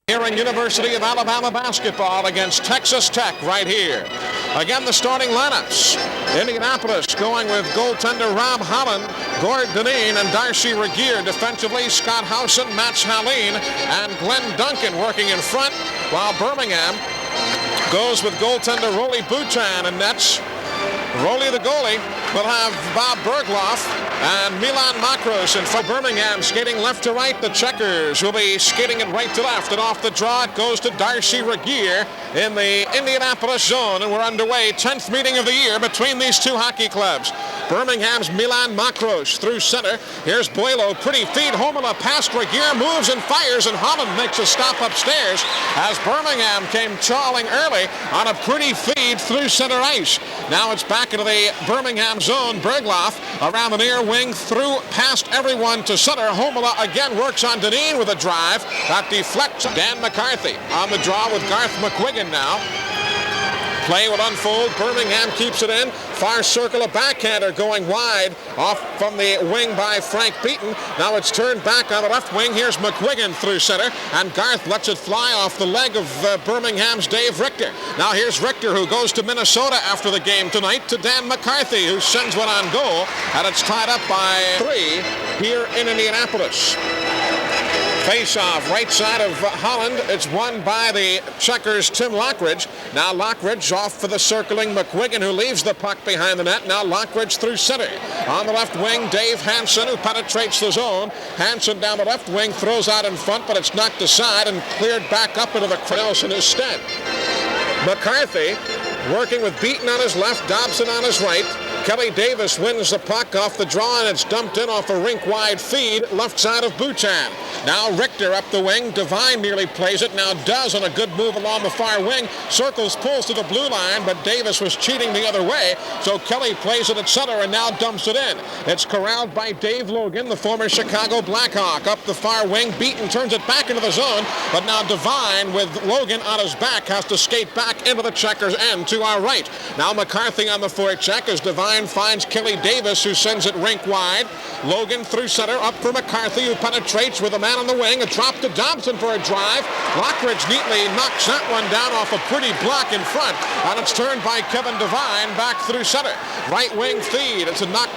Here in University of Alabama basketball against Texas Tech right here. Again, the starting lineups. Indianapolis going with goaltender Rob Holland, Gord Dineen, and Darcy Regier. Defensively, Scott Howson, Max Haleen, and Glenn Duncan working in front, while Birmingham goes with goaltender Rolly Buchan and nets. Rolly, the goalie, will have Bob Bergloff and Milan Makros. And for Birmingham, skating left to right, the Checkers will be skating it right to left. And off the draw, it goes to Darcy Regier in the Indianapolis zone. And we're underway. 10th meeting of the year between these two hockey clubs. Birmingham's Milan Makros through center. Here's Boilo. Pretty feed. Homola past Regier. Moves and fires. And Holland makes a stop upstairs as Birmingham came chawling early on a pretty feed through center ice. Now it's back into the Birmingham zone. Bergloff around the near wing, through past everyone to center. Homola again works on Dineen with a drive that deflects. Dan McCarthy on the draw with Garth McQuiggan now. Play will unfold. Birmingham keeps it in. Far circle, a backhander going wide off from the wing by Frank Beaton. Now it's turned back on the left wing. Here's McQuiggan through center, and Garth lets it fly off the leg of Birmingham's Dave Richter. Now here's Richter, who goes to Minnesota after the game tonight, to Dan McCarthy, who sends one on goal, and it's tied up by 3 here in Indianapolis. Face-off, right side of Holland. It's won by the Checkers' Tim Lockridge. Now Lockridge off for the circling McQuiggan, who leaves the puck behind the net. Now Lockridge through center. On the left wing, Dave Hansen, who penetrates the zone. Hansen down the left wing, throws out in front, but it's knocked aside and cleared back up into the Nelson instead. McCarthy working with Beaton on his left, Dobson on his right. Kelly Davis wins the puck off the draw, and it's dumped in off a rink-wide feed, left side of Buchan. Now Richter up the wing. Devine nearly plays it. Now does on a good move along the far wing. Circles, pulls to the blue line, but Davis was cheating the other way, so Kelly plays it at center and now dumps it in. It's corralled by Dave Logan, the former Chicago Blackhawk. Up the far wing, Beaton turns it back into the zone, but now Devine, with Logan on his back, has to skate back into the Checkers' end to our right. Now McCarthy on the forecheck as Devine finds Kelly Davis, who sends it rink wide. Logan through center, up for McCarthy, who penetrates with a man on the wing. A drop to Dobson for a drive. Lockridge neatly knocks that one down off a pretty block in front, and it's turned by Kevin Devine back through center. Right wing feed. It's a knock.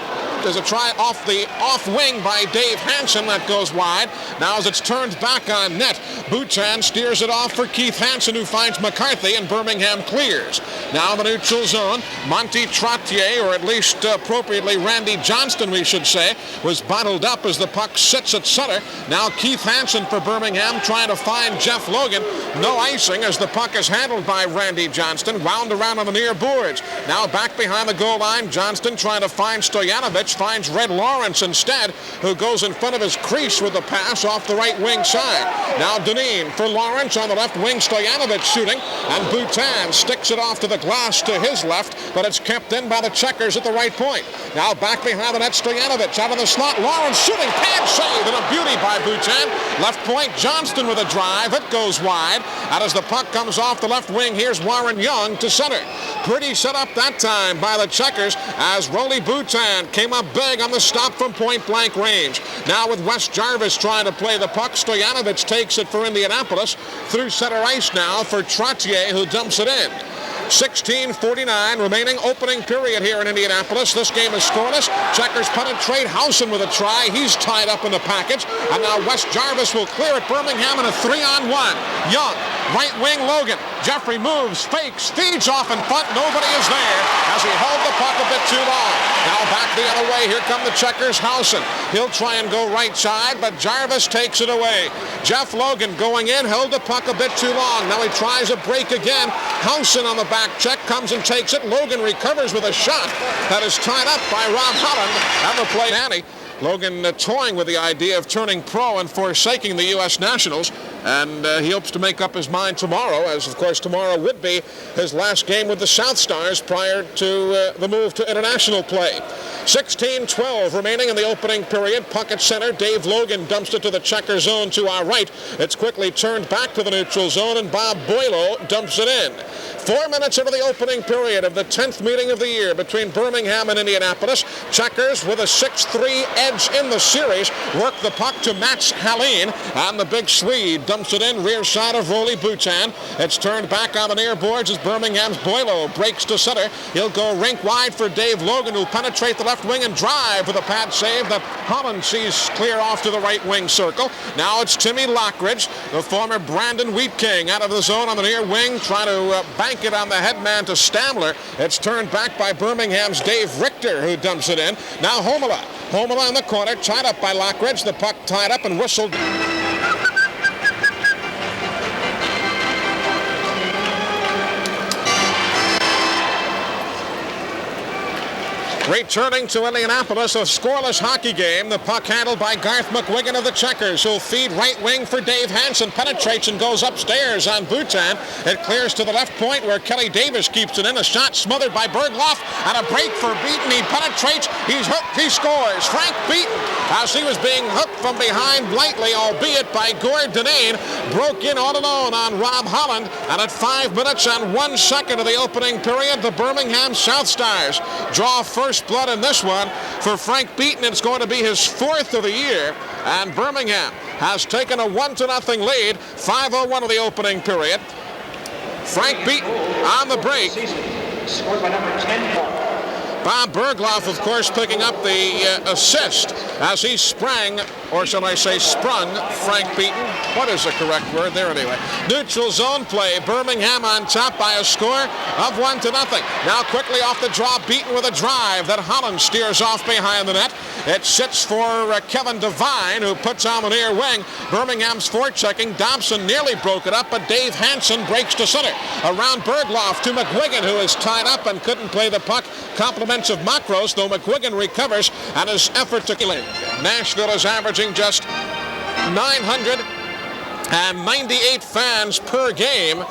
There's a try off the off wing by Dave Hansen that goes wide. Now as it's turned back on net, Buchan steers it off for Keith Hansen, who finds McCarthy, and Birmingham clears. Now the neutral zone, Monty Trottier, or at least appropriately Randy Johnston we should say, was bottled up as the puck sits at center. Now Keith Hansen for Birmingham trying to find Jeff Logan. No icing as the puck is handled by Randy Johnston, wound around on the near boards. Now back behind the goal line, Johnston trying to find Stoyanovich, finds Red Lawrence instead, who goes in front of his crease with the pass off the right wing side. Now Dineen for Lawrence on the left wing, Stoyanovich shooting, and Buchan sticks it off to the glass to his left, but it's kept in by the Checkers at the right point. Now back behind the net, Stoyanovich out of the slot, Lawrence shooting, pad save, and a beauty by Buchan. Left point, Johnston with a drive, it goes wide, and as the puck comes off the left wing, here's Warren Young to center. Pretty set up that time by the Checkers as Rolly Buchan came up big on the stop from point-blank range. Now with Wes Jarvis trying to play the puck, Stoyanovich takes it for Indianapolis. Through center ice now for Trottier, who dumps it in. 16:49 remaining opening period here in Indianapolis. This game is scoreless. Checkers penetrate. Howson with a try. He's tied up in the package. And now Wes Jarvis will clear it. Birmingham in a 3-on-1. Young, right wing Logan. Jeffrey moves, fakes, feeds off in front. Nobody is there as he held the puck a bit too long. Now back the other way. Here come the Checkers. Howson. He'll try and go right side, but Jarvis takes it away. Jeff Logan going in, held the puck a bit too long. Now he tries a break again. Howson on the back check, comes and takes it. Logan recovers with a shot that is tied up by Rob Holland. And the play, Annie. Logan toying with the idea of turning pro and forsaking the U.S. Nationals, and he hopes to make up his mind tomorrow, as of course tomorrow would be his last game with the South Stars prior to the move to international play. 16:12 remaining in the opening period. Puck at center. Dave Logan dumps it to the Checker zone to our right. It's quickly turned back to the neutral zone, and Bob Boilo dumps it in. 4 minutes into the opening period of the 10th meeting of the year between Birmingham and Indianapolis. Checkers with a 6-3 edge in the series work the puck to Max Haleen, and the big Swede dumps it in, rear side of Rolly Boutan. It's turned back on the near boards as Birmingham's Boileau breaks to center. He'll go rink wide for Dave Logan, who'll penetrate the left wing and drive with a pad save that Holland sees clear off to the right wing circle. Now it's Timmy Lockridge, the former Brandon Wheat King, out of the zone on the near wing, trying to bank it on the headman to Stamler. It's turned back by Birmingham's Dave Richter, who dumps it in. Now Homola in the corner, tied up by Lockridge. The puck tied up and whistled. Returning to Indianapolis, a scoreless hockey game. The puck handled by Garth McGuigan of the Checkers, who'll feed right wing for Dave Hansen. Penetrates and goes upstairs on Boutan. It clears to the left point where Kelly Davis keeps it in. A shot smothered by Bergloff and a break for Beaton. He penetrates. He's hooked. He scores. Frank Beaton, as he was being hooked from behind lightly, albeit by Gord Dineen, broke in all alone on Rob Holland. And at 5 minutes and 1 second of the opening period, the Birmingham South Stars draw first blood in this one for Frank Beaton. It's going to be his 4th of the year, and Birmingham has taken a 1-0 lead. 5:01 of the opening period. Frank Beaton on the break. Scored by number 10. Bob Bergloff, of course, picking up the assist as he sprang, or shall I say sprung, Frank Beaton. What is the correct word there anyway? Neutral zone play. Birmingham on top by a score of 1-0. Now quickly off the draw, Beaton with a drive that Holland steers off behind the net. It sits for Kevin Devine, who puts on the near wing. Birmingham's forechecking. Dobson nearly broke it up, but Dave Hansen breaks to center. Around Bergloff to McGuigan, who is tied up and couldn't play the puck. Compliments of Makros, though McGuigan recovers, and his effort to kill him. Nashville is averaging just 998 fans per game.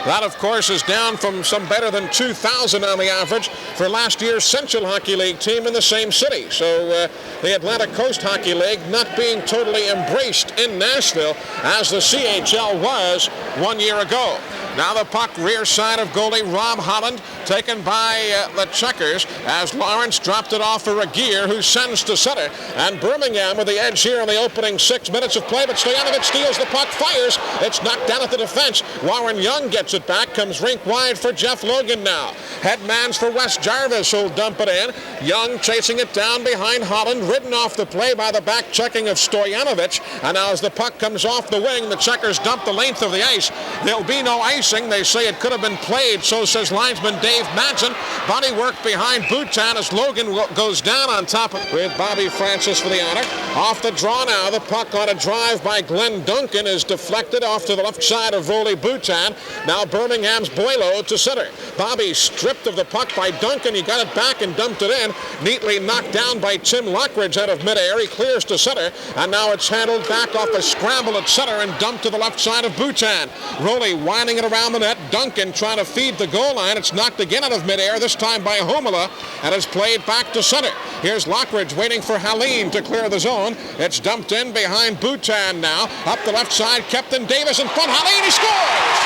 That, of course, is down from some better than 2,000 on the average for last year's Central Hockey League team in the same city. So the Atlantic Coast Hockey League not being totally embraced in Nashville as the CHL was 1 year ago. Now the puck rear side of goalie Rob Holland, taken by the Checkers as Lawrence dropped it off for Regier, who sends to center. And Birmingham with the edge here in the opening 6 minutes of play, but Stoyanovich steals the puck, fires. It's knocked down at the defense. Warren Young gets it back, comes rink wide for Jeff Logan now. Headman's for Wes Jarvis, who'll dump it in. Young chasing it down behind Holland, ridden off the play by the back checking of Stoyanovich. And now as the puck comes off the wing, the Checkers dump the length of the ice. There'll be no icing. They say it could have been played, so says linesman Dave Madsen. Body work behind Boutan as Logan goes down on top of with Bobby Francis for the honor. Off the draw now, the puck on a drive by Glenn Duncan is deflected off to the left side of Rolly Boutan. Now Birmingham's Boileau to center. Bobby stripped of the puck by Duncan. He got it back and dumped it in. Neatly knocked down by Tim Lockridge out of midair. He clears to center, and now it's handled back off a scramble at center and dumped to the left side of Boutan. Rolly winding it around the net. Duncan trying to feed the goal line. It's knocked again out of midair, this time by Homola, and is played back to center. Here's Lockridge waiting for Haleen to clear the zone. It's dumped in behind Boutan now. Up the left side, Captain Davis in front. Haleen, he scores!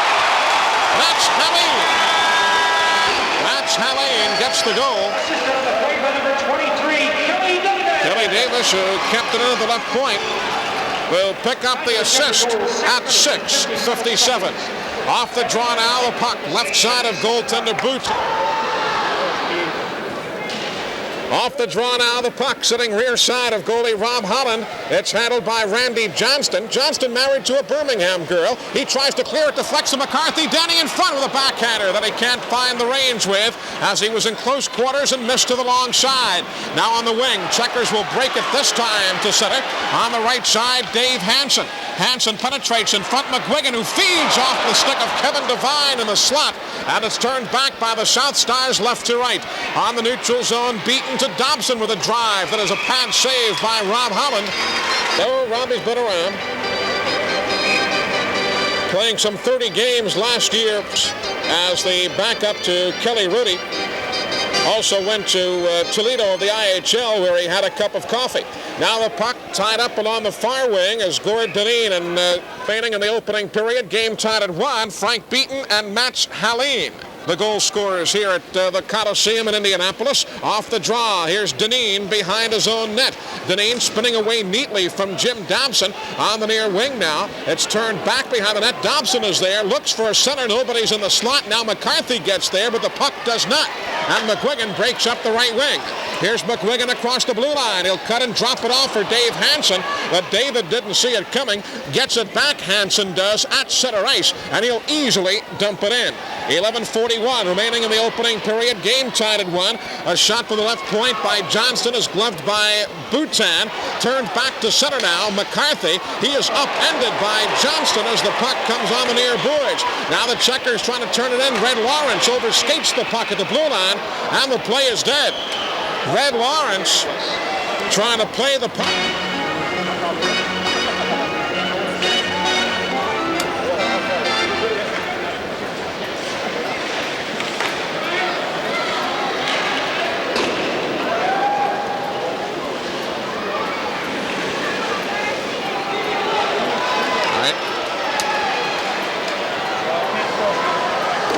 That's Haleen. That's Haleen, gets the goal. Kelly Davis, who kept it into the left point, will pick up the assist at 6:57. Off the draw now, the puck, left side of goaltender Boutan. Off the draw now, the puck sitting rear side of goalie Rob Holland. It's handled by Randy Johnston. Johnston married to a Birmingham girl. He tries to clear it, deflects to McCarthy. Denny in front with a backhander that he can't find the range with as he was in close quarters and missed to the long side. Now on the wing, Checkers will break it this time to center. On the right side, Dave Hansen. Hansen penetrates in front, McGuigan, who feeds off the stick of Kevin Devine in the slot, and it's turned back by the South Stars left to right. On the neutral zone, Beaton to Dobson with a drive that is a pad save by Rob Holland. So Robbie's been around, playing some 30 games last year as the backup to Kelly Rudy. Also went to Toledo of the IHL, where he had a cup of coffee. Now the puck tied up along the far wing as Gord Dineen and fainting in the opening period. Game tied at 1. Frank Beaton and Mats Haleen. the goal scorers here at the Coliseum in Indianapolis. Off the draw, here's Dineen behind his own net. Dineen spinning away neatly from Jim Dobson on the near wing now. It's turned back behind the net. Dobson is there, looks for a center. Nobody's in the slot. Now McCarthy gets there, but the puck does not. And McGuigan breaks up the right wing. Here's McGuigan across the blue line. He'll cut and drop it off for Dave Hansen, but David didn't see it coming. Gets it back, Hansen does, at center ice, and he'll easily dump it in. 11:41 remaining in the opening period. Game tied at 1. A shot from the left point by Johnston is gloved by Boutin. Turned back to center now. McCarthy, he is upended by Johnston as the puck comes on the near boards. Now the Checkers trying to turn it in. Red Lawrence overskates the puck at the blue line, and the play is dead. Red Lawrence trying to play the puck.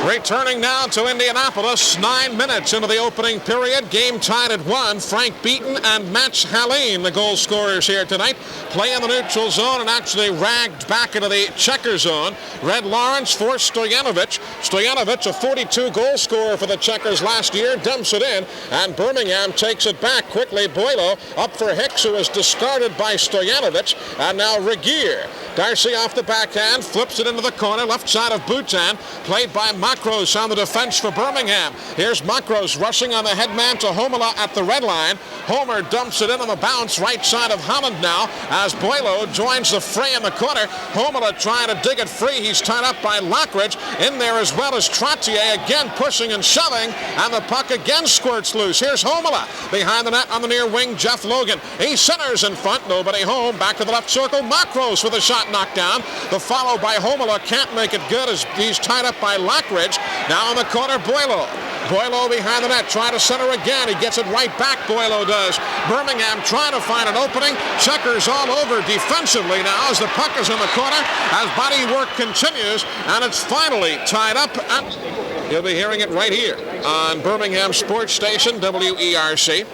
Returning now to Indianapolis, 9 minutes into the opening period. Game tied at 1. Frank Beaton and Matt Halleen, the goal scorers here tonight, play in the neutral zone and actually ragged back into the checker zone. Red Lawrence for Stojanovic. Stojanovic, a 42 goal scorer for the Checkers last year, dumps it in, and Birmingham takes it back quickly. Boilo up for Hicks, who is discarded by Stojanovic, and now Regier. Darcy off the backhand, flips it into the corner, left side of Boutin, played by Makros on the defense for Birmingham. Here's Makros rushing on the headman to Homola at the red line. Homer dumps it in on the bounce, right side of Holland now, as Boilo joins the fray in the corner. Homola trying to dig it free. He's tied up by Lockridge. In there as well as Trottier, again pushing and shoving, and the puck again squirts loose. Here's Homola behind the net on the near wing. Jeff Logan, he centers in front, nobody home. Back to the left circle, Makros with a shot knocked down. The follow by Homola can't make it good as he's tied up by Lockridge. Now in the corner, Boilo. Boilo behind the net, trying to center again. He gets it right back, Boilo does. Birmingham trying to find an opening. Checkers all over defensively now as the puck is in the corner, as body work continues, and it's finally tied up. And you'll be hearing it right here on Birmingham Sports Station, WERC.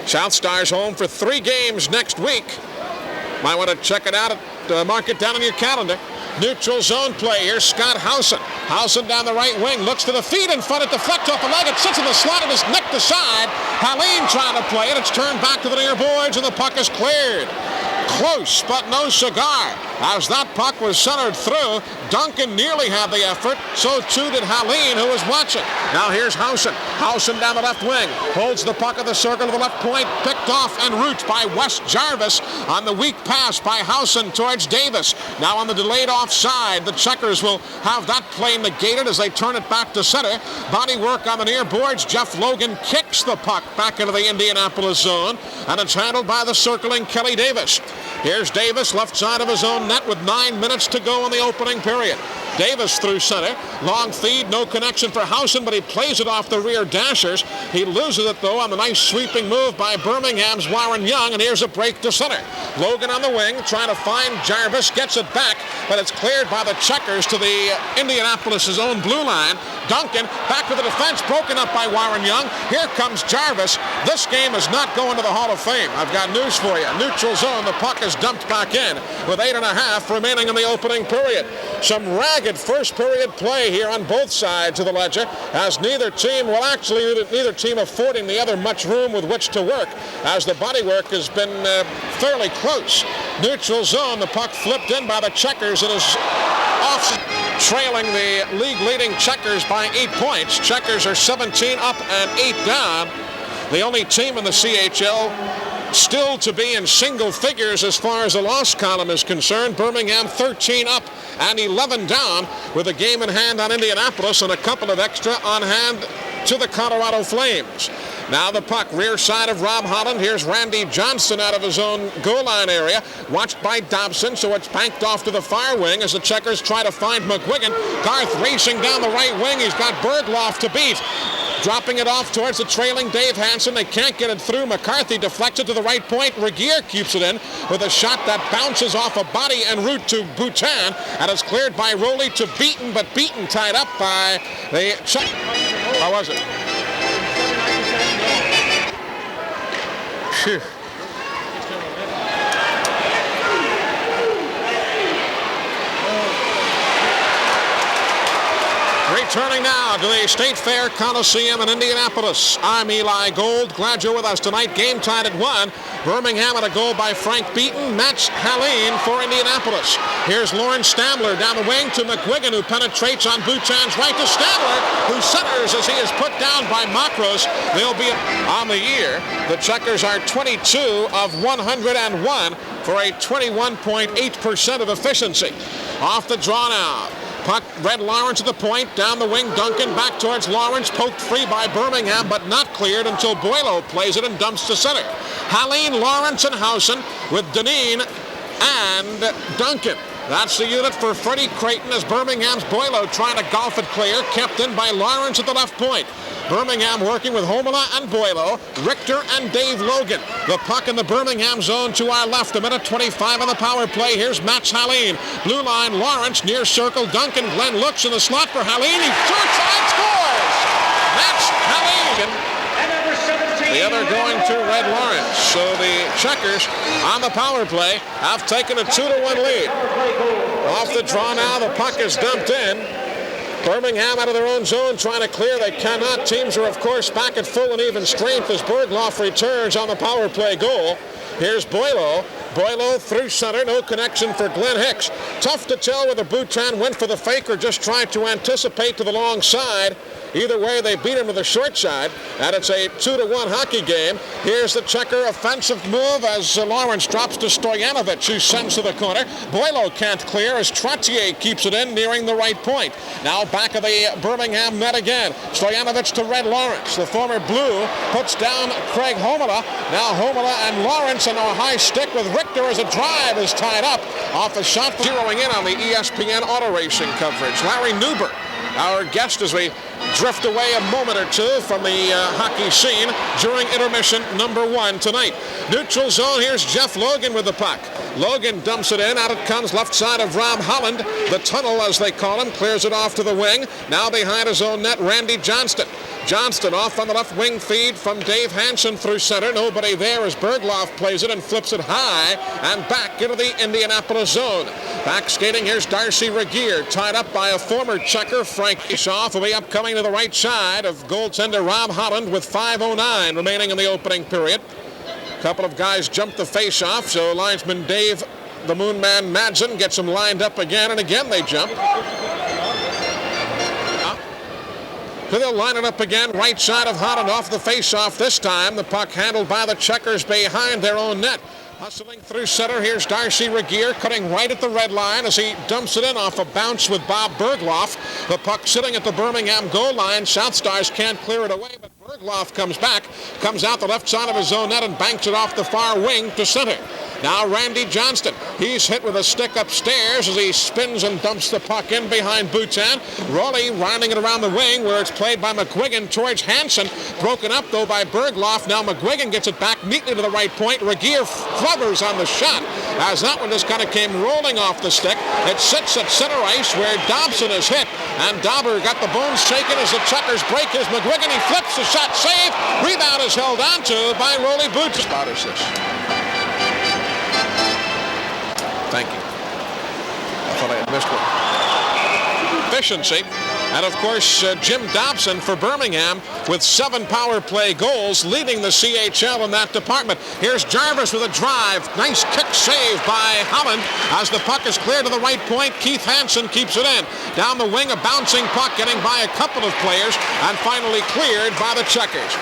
South Stars home for 3 games next week. Might want to check it out, mark it down on your calendar. Neutral zone play. Here's Scott Howson. Howson down the right wing. Looks to the feet in front. It deflects off the leg. It sits in the slot and is nicked aside. Halleen trying to play it. It's turned back to the near boards and the puck is cleared. Close, but no cigar. As that puck was centered through, Duncan nearly had the effort. So too did Halleen, who was watching. Now here's Howson. Howson down the left wing. Holds the puck at the circle to the left point. Picked off en route by Wes Jarvis on the weak pass by Howson towards Davis. Now on the delayed offside, the Checkers will have that play negated as they turn it back to center. Body work on the near boards. Jeff Logan kicks the puck back into the Indianapolis zone, and it's handled by the circling Kelly Davis. Here's Davis, left side of his own net with 9 minutes to go in the opening period. Davis through center. Long feed, no connection for Howson, but he plays it off the rear dashers. He loses it, though, on the nice sweeping move by Birmingham's Warren Young, and here's a break to center. Logan on the wing, trying to find Jarvis, gets it back, but it's cleared by the Checkers to the Indianapolis' own blue line. Duncan, back to the defense, broken up by Warren Young. Here comes Jarvis. This game is not going to the Hall of Fame. I've got news for you. Neutral zone, the puck is dumped back in with 8.5 remaining in the opening period. Some ragged first period play here on both sides of the ledger, as neither team affording the other much room with which to work, as the body work has been fairly close. Neutral zone, the puck flipped in by the Checkers and is off, trailing the league-leading Checkers by 8 points. Checkers are 17 up and 8 down. The only team in the CHL still to be in single figures as far as the loss column is concerned. Birmingham 13 up and 11 down, with a game in hand on Indianapolis and a couple of extra on hand to the Colorado Flames. Now the puck, rear side of Rob Holland. Here's Randy Johnston out of his own goal line area, watched by Dobson, so it's banked off to the far wing as the Checkers try to find McGuigan. Garth racing down the right wing. He's got Bergloff to beat. dropping it off towards the trailing Dave Hansen. They can't get it through. McCarthy deflects it to the right point. Regier keeps it in with a shot that bounces off a body en route to Boutin, and is cleared by Rowley to Beaton, but Beaton tied up by the... How was it? Phew. Returning now to the State Fair Coliseum in Indianapolis. I'm Eli Gold. Glad you're with us tonight. Game tied at 1. Birmingham had a goal by Frank Beaton. Matt Haleen for Indianapolis. Here's Lawrence Stamler down the wing to McGuigan, who penetrates on Boutin's right to Stamler, who centers as he is put down by Makros. They'll be on the year. The Checkers are 22 of 101 for a 21.8% of efficiency. Off the draw now. Puck, Red Lawrence at the point, down the wing, Duncan back towards Lawrence, poked free by Birmingham, but not cleared until Boileau plays it and dumps to center. Haleen, Lawrence, and Housen with Deneen and Duncan. That's the unit for Freddie Creighton as Birmingham's Boileau trying to golf it clear, kept in by Lawrence at the left point. Birmingham working with Homela and Boileau, Richter and Dave Logan. The puck in the Birmingham zone to our left. 1:25 on the power play. Here's Matt Haleen. Blue line, Lawrence, near circle. Duncan. Glenn looks in the slot for Haleen. He shoots and scores! Matt Haleen. The other going to Red Lawrence. So the Checkers on the power play have taken a 2-1 lead. Off the draw now, the puck is dumped in. Birmingham out of their own zone trying to clear. They cannot. Teams are, of course, back at full and even strength as Bergloff returns on the power play goal. Here's Boileau. Boileau through center. No connection for Glenn Hicks. Tough to tell whether Boutin went for the fake or just tried to anticipate to the long side. Either way, they beat him to the short side, and it's a 2-1 hockey game. Here's the Checker offensive move as Lawrence drops to Stoyanovich, who sends to the corner. Boileau can't clear as Trottier keeps it in, nearing the right point. Now back of the Birmingham net again. Stoyanovich to Red Lawrence. The former Blue puts down Craig Homela. Now Homela and Lawrence, and a high stick with Richter as a drive is tied up off a shot, zeroing in on the ESPN auto racing coverage. Larry Newber, our guest, as we drift away a moment or two from the hockey scene during intermission number 1 tonight. Neutral zone, here's Jeff Logan with the puck. Logan dumps it in, out it comes left side of Rob Holland. The tunnel, as they call him, clears it off to the wing. Now behind his own net, Randy Johnston. Johnston off on the left wing feed from Dave Hansen through center. Nobody there as Bergloff plays it and flips it high and back into the Indianapolis zone. Back skating, here's Darcy Regier, tied up by a former Checker, Frank Ishoff, will be upcoming to the right side of goaltender Rob Holland with 5:09 remaining in the opening period. A couple of guys jumped the face-off, so linesman Dave, the Moonman Madsen, gets them lined up again, and again they jump. They'll line it up again, right side of Holland off the face-off this time. The puck handled by the Checkers behind their own net. Hustling through center, here's Darcy Regier cutting right at the red line as he dumps it in off a bounce with Bob Bergloff. The puck sitting at the Birmingham goal line. South Stars can't clear it away, but Bergloff comes back, comes out the left side of his own net and banks it off the far wing to center. Now Randy Johnston. He's hit with a stick upstairs as he spins and dumps the puck in behind Boutin. Rowley rounding it around the wing where it's played by McGuigan towards Hansen. Broken up, though, by Bergloff. Now McGuigan gets it back neatly to the right point. Regier flubbers on the shot as that one just kind of came rolling off the stick. It sits at center ice where Dobson is hit. And Dauber got the bones shaken as the Checkers break his McGuigan. He flips the shot, save. Rebound is held onto by Rowley Boutin. Thank you. I thought I had missed one. Efficiency. And, of course, Jim Dobson for Birmingham with 7 power play goals, leading the CHL in that department. Here's Jarvis with a drive. Nice kick save by Holland as the puck is cleared to the right point. Keith Hansen keeps it in. Down the wing, a bouncing puck getting by a couple of players and finally cleared by the Checkers.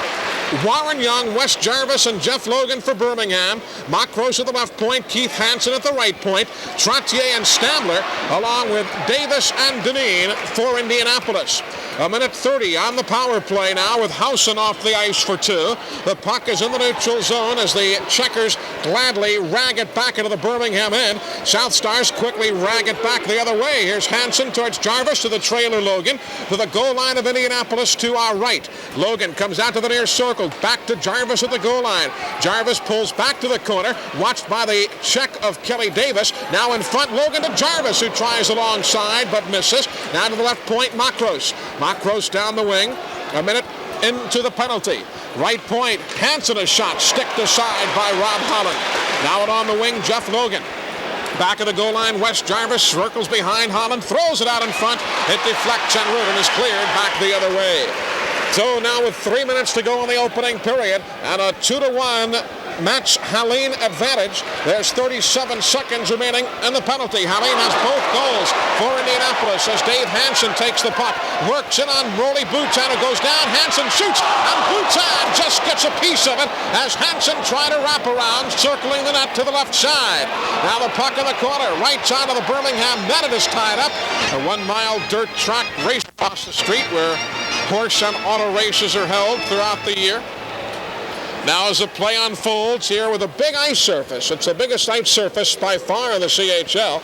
Warren Young, Wes Jarvis, and Jeff Logan for Birmingham. Makros at the left point, Keith Hansen at the right point, Trottier and Stambler, along with Davis and Deneen for Indianapolis. A minute 30 on the power play now with Housen off the ice for 2. The puck is in the neutral zone as the Checkers gladly rag it back into the Birmingham end. South Stars quickly rag it back the other way. Here's Hansen towards Jarvis to the trailer Logan, to the goal line of Indianapolis to our right. Logan comes out to the near circle, back to Jarvis at the goal line. Jarvis pulls back to the corner, watched by the check of Kelly Davis. Now in front, Logan to Jarvis, who tries alongside but misses. Now to the left point, Makros. Makros down the wing, a minute into the penalty. Right point, Hansen a shot, sticked aside by Rob Holland. Now it on the wing, Jeff Logan. Back of the goal line, Wes Jarvis circles behind Holland, throws it out in front. It deflects en route and is cleared back the other way. So now with 3 minutes to go in the opening period and a 2-1 match Haleen advantage, there's 37 seconds remaining in the penalty. Haleen has both goals for Indianapolis as Dave Hansen takes the puck, works in on Rolly Boutin, who goes down. Hansen shoots, and Boutin just gets a piece of it as Hansen tried to wrap around, circling the net to the left side. Now the puck in the corner, right side of the Birmingham net. It is tied up. A 1-mile dirt track race across the street where horse and auto races are held throughout the year. Now as the play unfolds here with a big ice surface. It's the biggest ice surface by far in the CHL.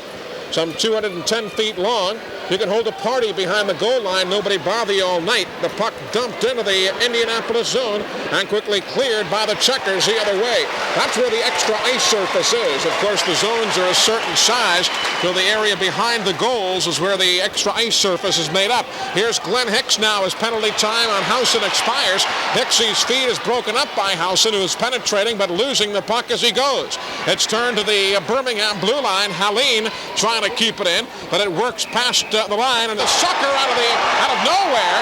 Some 210 feet long. You can hold a party behind the goal line. Nobody bother you all night. The puck dumped into the Indianapolis zone and quickly cleared by the Checkers the other way. That's where the extra ice surface is. Of course, the zones are a certain size, so the area behind the goals is where the extra ice surface is made up. Here's Glenn Hicks now as penalty time on Housen expires. Hicks's feed is broken up by Housen, who is penetrating but losing the puck as he goes. It's turned to the Birmingham blue line. Haleen trying to keep it in, but it works past the line, and the sucker out of nowhere,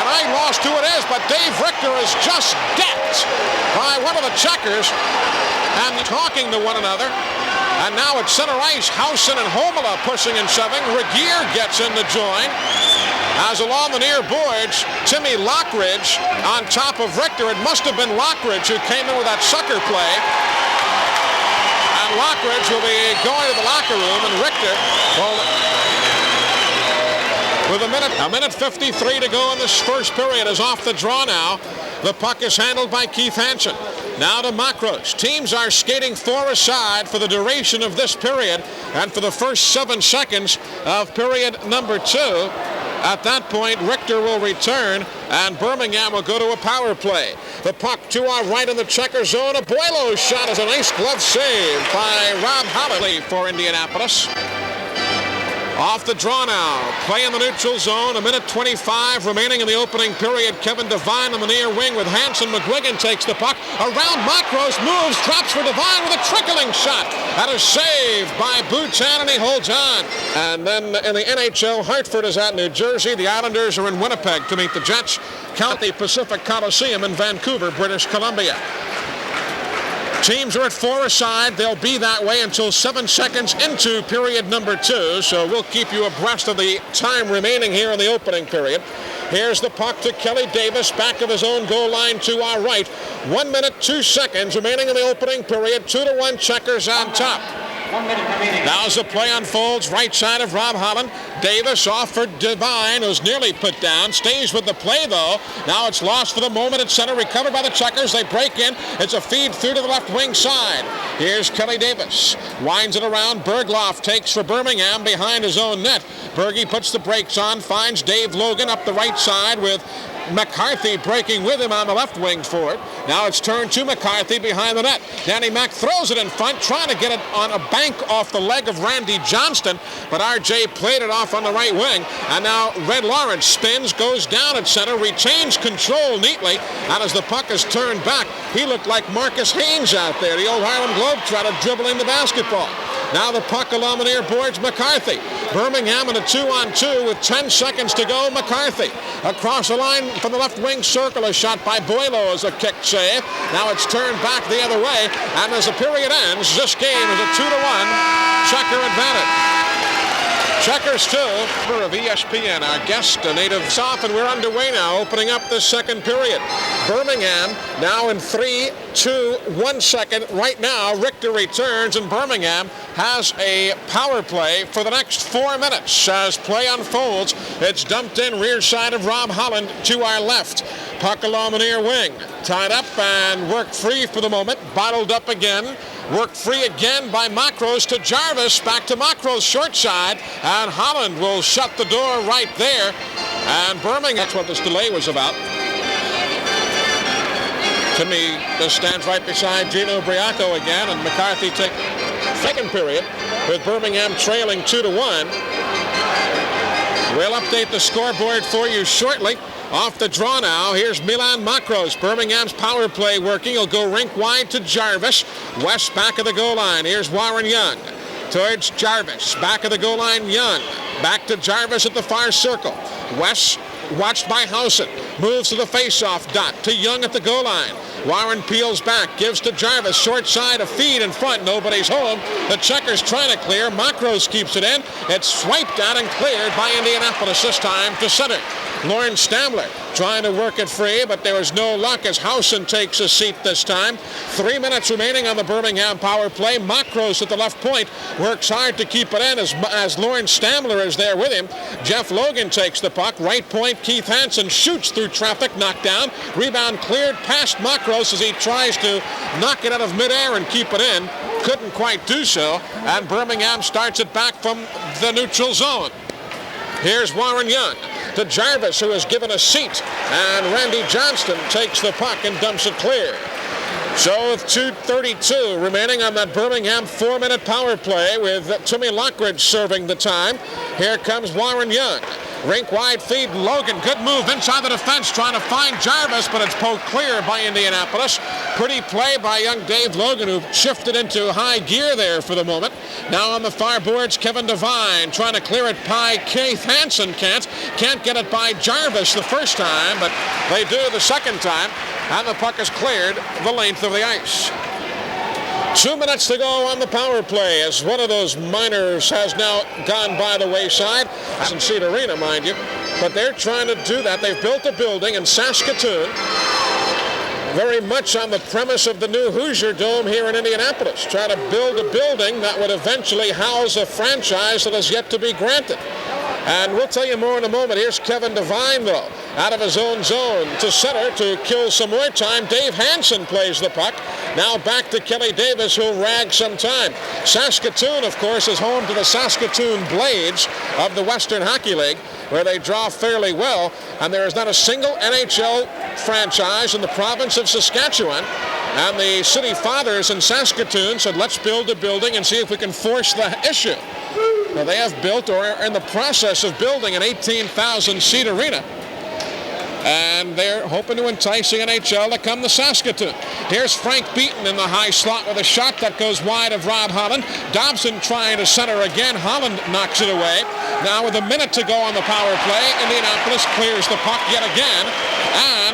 and I lost who it is, but Dave Richter is just decked by one of the Checkers and talking to one another. And now at center ice, Housen and Homela pushing and shoving. Regier gets in to join. As along the near boards, Timmy Lockridge on top of Richter. It must have been Lockridge who came in with that sucker play. And Lockridge will be going to the locker room, and Richter will, with a minute 53 to go in this first period, is off the draw now. The puck is handled by Keith Hansen. Now to Makros. Teams are skating 4 aside for the duration of this period and for the first 7 seconds of period number 2. At that point, Richter will return and Birmingham will go to a power play. The puck to our right in the Checker zone. A Boileau shot is a nice glove save by Rob Holland for Indianapolis. Off the draw now. Play in the neutral zone. A minute 25 remaining in the opening period. Kevin Devine on the near wing with Hansen. McGuigan takes the puck. Around Makros, moves, drops for Devine with a trickling shot. That is saved by Boutin, and he holds on. And then in the NHL, Hartford is at New Jersey. The Islanders are in Winnipeg to meet the Jets. Count the Pacific Coliseum in Vancouver, British Columbia. Teams are at 4 aside. They'll be that way until 7 seconds into period number 2. So we'll keep you abreast of the time remaining here in the opening period. Here's the puck to Kelly Davis, back of his own goal line to our right. 1 minute, 2 seconds remaining in the opening period. 2-1 Checkers on top. 1 minute remaining. Now as the play unfolds, right side of Rob Holland. Davis off for Devine, who's nearly put down. Stays with the play, though. Now it's lost for the moment at center. Recovered by the Checkers. They break in. It's a feed through to the left wing side. Here's Kelly Davis. Winds it around. Bergloff takes for Birmingham behind his own net. Bergie puts the brakes on. Finds Dave Logan up the right side with McCarthy breaking with him on the left wing for it. Now it's turned to McCarthy behind the net. Danny Mac throws it in front, trying to get it on a bank off the leg of Randy Johnston, but RJ played it off on the right wing. And now Red Lawrence spins, goes down at center, retains control neatly, and as the puck is turned back, he looked like Marcus Haynes out there, the old Harlem Globetrotter dribbling the basketball. Now the puck along the near boards, McCarthy. Birmingham in a 2-on-2 with 10 seconds to go. McCarthy across the line from the left wing circle. A shot by Boileau as a kick save. Now it's turned back the other way, and as the period ends, this game is a 2-1 Checker advantage. Checkers too. Of ESPN, our guest, a native South, and we're underway now, opening up the second period. Birmingham now in 3, 2, 1 second. Right now, Richter returns, and Birmingham has a power play for the next 4 minutes. As play unfolds, it's dumped in rear side of Rob Holland to our left. Puck along the near wing. Tied up and worked free for the moment. Bottled up again. Worked free again by Makros to Jarvis. Back to Makros short side. And Holland will shut the door right there. And Birmingham, that's what this delay was about. Timmy just stands right beside Gino Briaco again. And McCarthy takes second period with Birmingham trailing 2-1. We'll update the scoreboard for you shortly. Off the draw now, here's Milan Makros. Birmingham's power play working. He'll go rink wide to Jarvis. West back of the goal line. Here's Warren Young. Towards Jarvis. Back of the goal line, Young. Back to Jarvis at the far circle. West watched by Housen. Moves to the face-off dot. To Young at the goal line. Warren peels back. Gives to Jarvis. Short side, a feed in front. Nobody's home. The Checkers trying to clear. Makros keeps it in. It's swiped out and cleared by Indianapolis this time to center. Lauren Stamler trying to work it free, but there was no luck as Housen takes a seat this time. 3 minutes remaining on the Birmingham power play. Makros at the left point works hard to keep it in as Lauren Stamler is there with him. Jeff Logan takes the puck. Right point, Keith Hansen shoots through traffic, knocked down. Rebound cleared past Makros as he tries to knock it out of midair and keep it in. Couldn't quite do so, and Birmingham starts it back from the neutral zone. Here's Warren Young to Jarvis, who is given a seat, and Randy Johnston takes the puck and dumps it clear. So with 2:32 remaining on that Birmingham 4-minute power play with Timmy Lockridge serving the time. Here comes Warren Young. Rink wide feed, Logan, good move inside the defense, trying to find Jarvis, but it's poked clear by Indianapolis. Pretty play by young Dave Logan, who shifted into high gear there for the moment. Now on the far boards, Kevin Devine trying to clear it by Keith Hansen. Can't get it by Jarvis the first time, but they do the second time, and the puck is cleared the length of the ice. 2 minutes to go on the power play as one of those minors has now gone by the wayside. That's in Seat Arena, mind you. But they're trying to do that. They've built a building in Saskatoon, very much on the premise of the new Hoosier Dome here in Indianapolis. Try to build a building that would eventually house a franchise that is yet to be granted. And we'll tell you more in a moment. Here's Kevin Devine, though, out of his own zone to center to kill some more time. Dave Hansen plays the puck. Now back to Kelly Davis, who'll rag some time. Saskatoon, of course, is home to the Saskatoon Blades of the Western Hockey League, where they draw fairly well. And there is not a single NHL franchise in the province of Saskatchewan. And the city fathers in Saskatoon said, let's build a building and see if we can force the issue. Now, they have built or are in the process of building an 18,000-seat arena. And they're hoping to entice the NHL to come to Saskatoon. Here's Frank Beaton in the high slot with a shot that goes wide of Rob Holland. Dobson trying to center again. Holland knocks it away. Now with a minute to go on the power play, Indianapolis clears the puck yet again.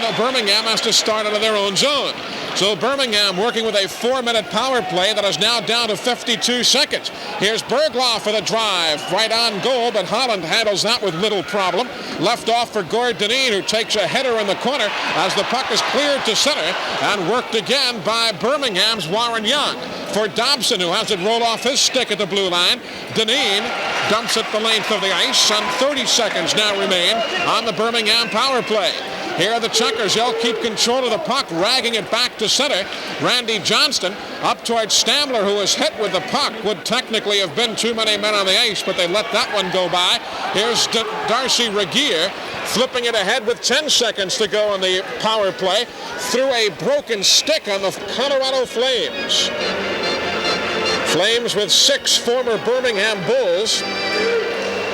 And Birmingham has to start out of their own zone. So Birmingham working with a 4-minute power play that is now down to 52 seconds. Here's Berglaw for the drive. Right on goal, but Holland handles that with little problem. Left off for Gord Dineen, who takes a header in the corner as the puck is cleared to center and worked again by Birmingham's Warren Young. For Dobson, who has it roll off his stick at the blue line. Dineen dumps it the length of the ice, and 30 seconds now remain on the Birmingham power play. Here are the Checkers. They'll keep control of the puck, ragging it back to center. Randy Johnston up towards Stamler, who was hit with the puck. Would technically have been too many men on the ice, but they let that one go by. Here's Darcy Regier flipping it ahead with 10 seconds to go on the power play through a broken stick on the Colorado Flames. Flames with 6 former Birmingham Bulls.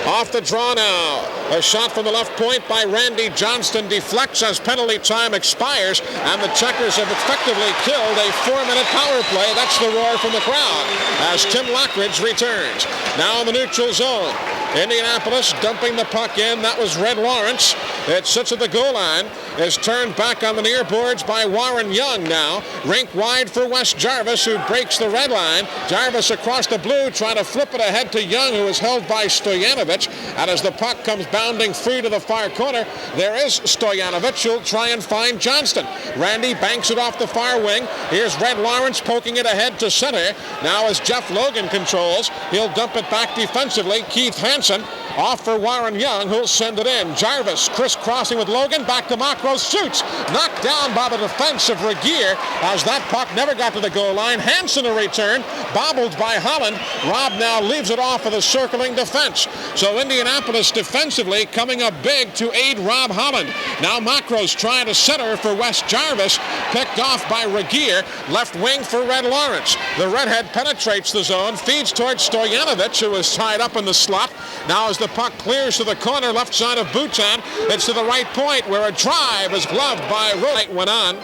Off the draw now. A shot from the left point by Randy Johnston deflects as penalty time expires, and the Checkers have effectively killed a 4-minute power play. That's the roar from the crowd as Tim Lockridge returns. Now in the neutral zone. Indianapolis dumping the puck in. That was Red Lawrence. It sits at the goal line. Is turned back on the near boards by Warren Young now. Rink wide for Wes Jarvis, who breaks the red line. Jarvis across the blue, trying to flip it ahead to Young, who is held by Stoyanovich. And as the puck comes bounding free to the far corner, there is Stoyanovich, who'll try and find Johnston. Randy banks it off the far wing. Here's Red Lawrence poking it ahead to center. Now as Jeff Logan controls, he'll dump it back defensively. Keith Hansen off for Warren Young, who'll send it in. Jarvis crisscrossing with Logan, back to Makros, shoots. Knocked down by the defense of Regier as that puck never got to the goal line. Hansen a return, bobbled by Holland. Rob now leaves it off of the circling defense. So Indianapolis defensively coming up big to aid Rob Holland. Now Makros trying to center for Wes Jarvis, picked off by Regier. Left wing for Red Lawrence. The redhead penetrates the zone, feeds towards Stoyanovich, who is tied up in the slot. Now as the puck clears to the corner left side of Bhutan, it's to the right point where a drive is gloved by Rote. Went on.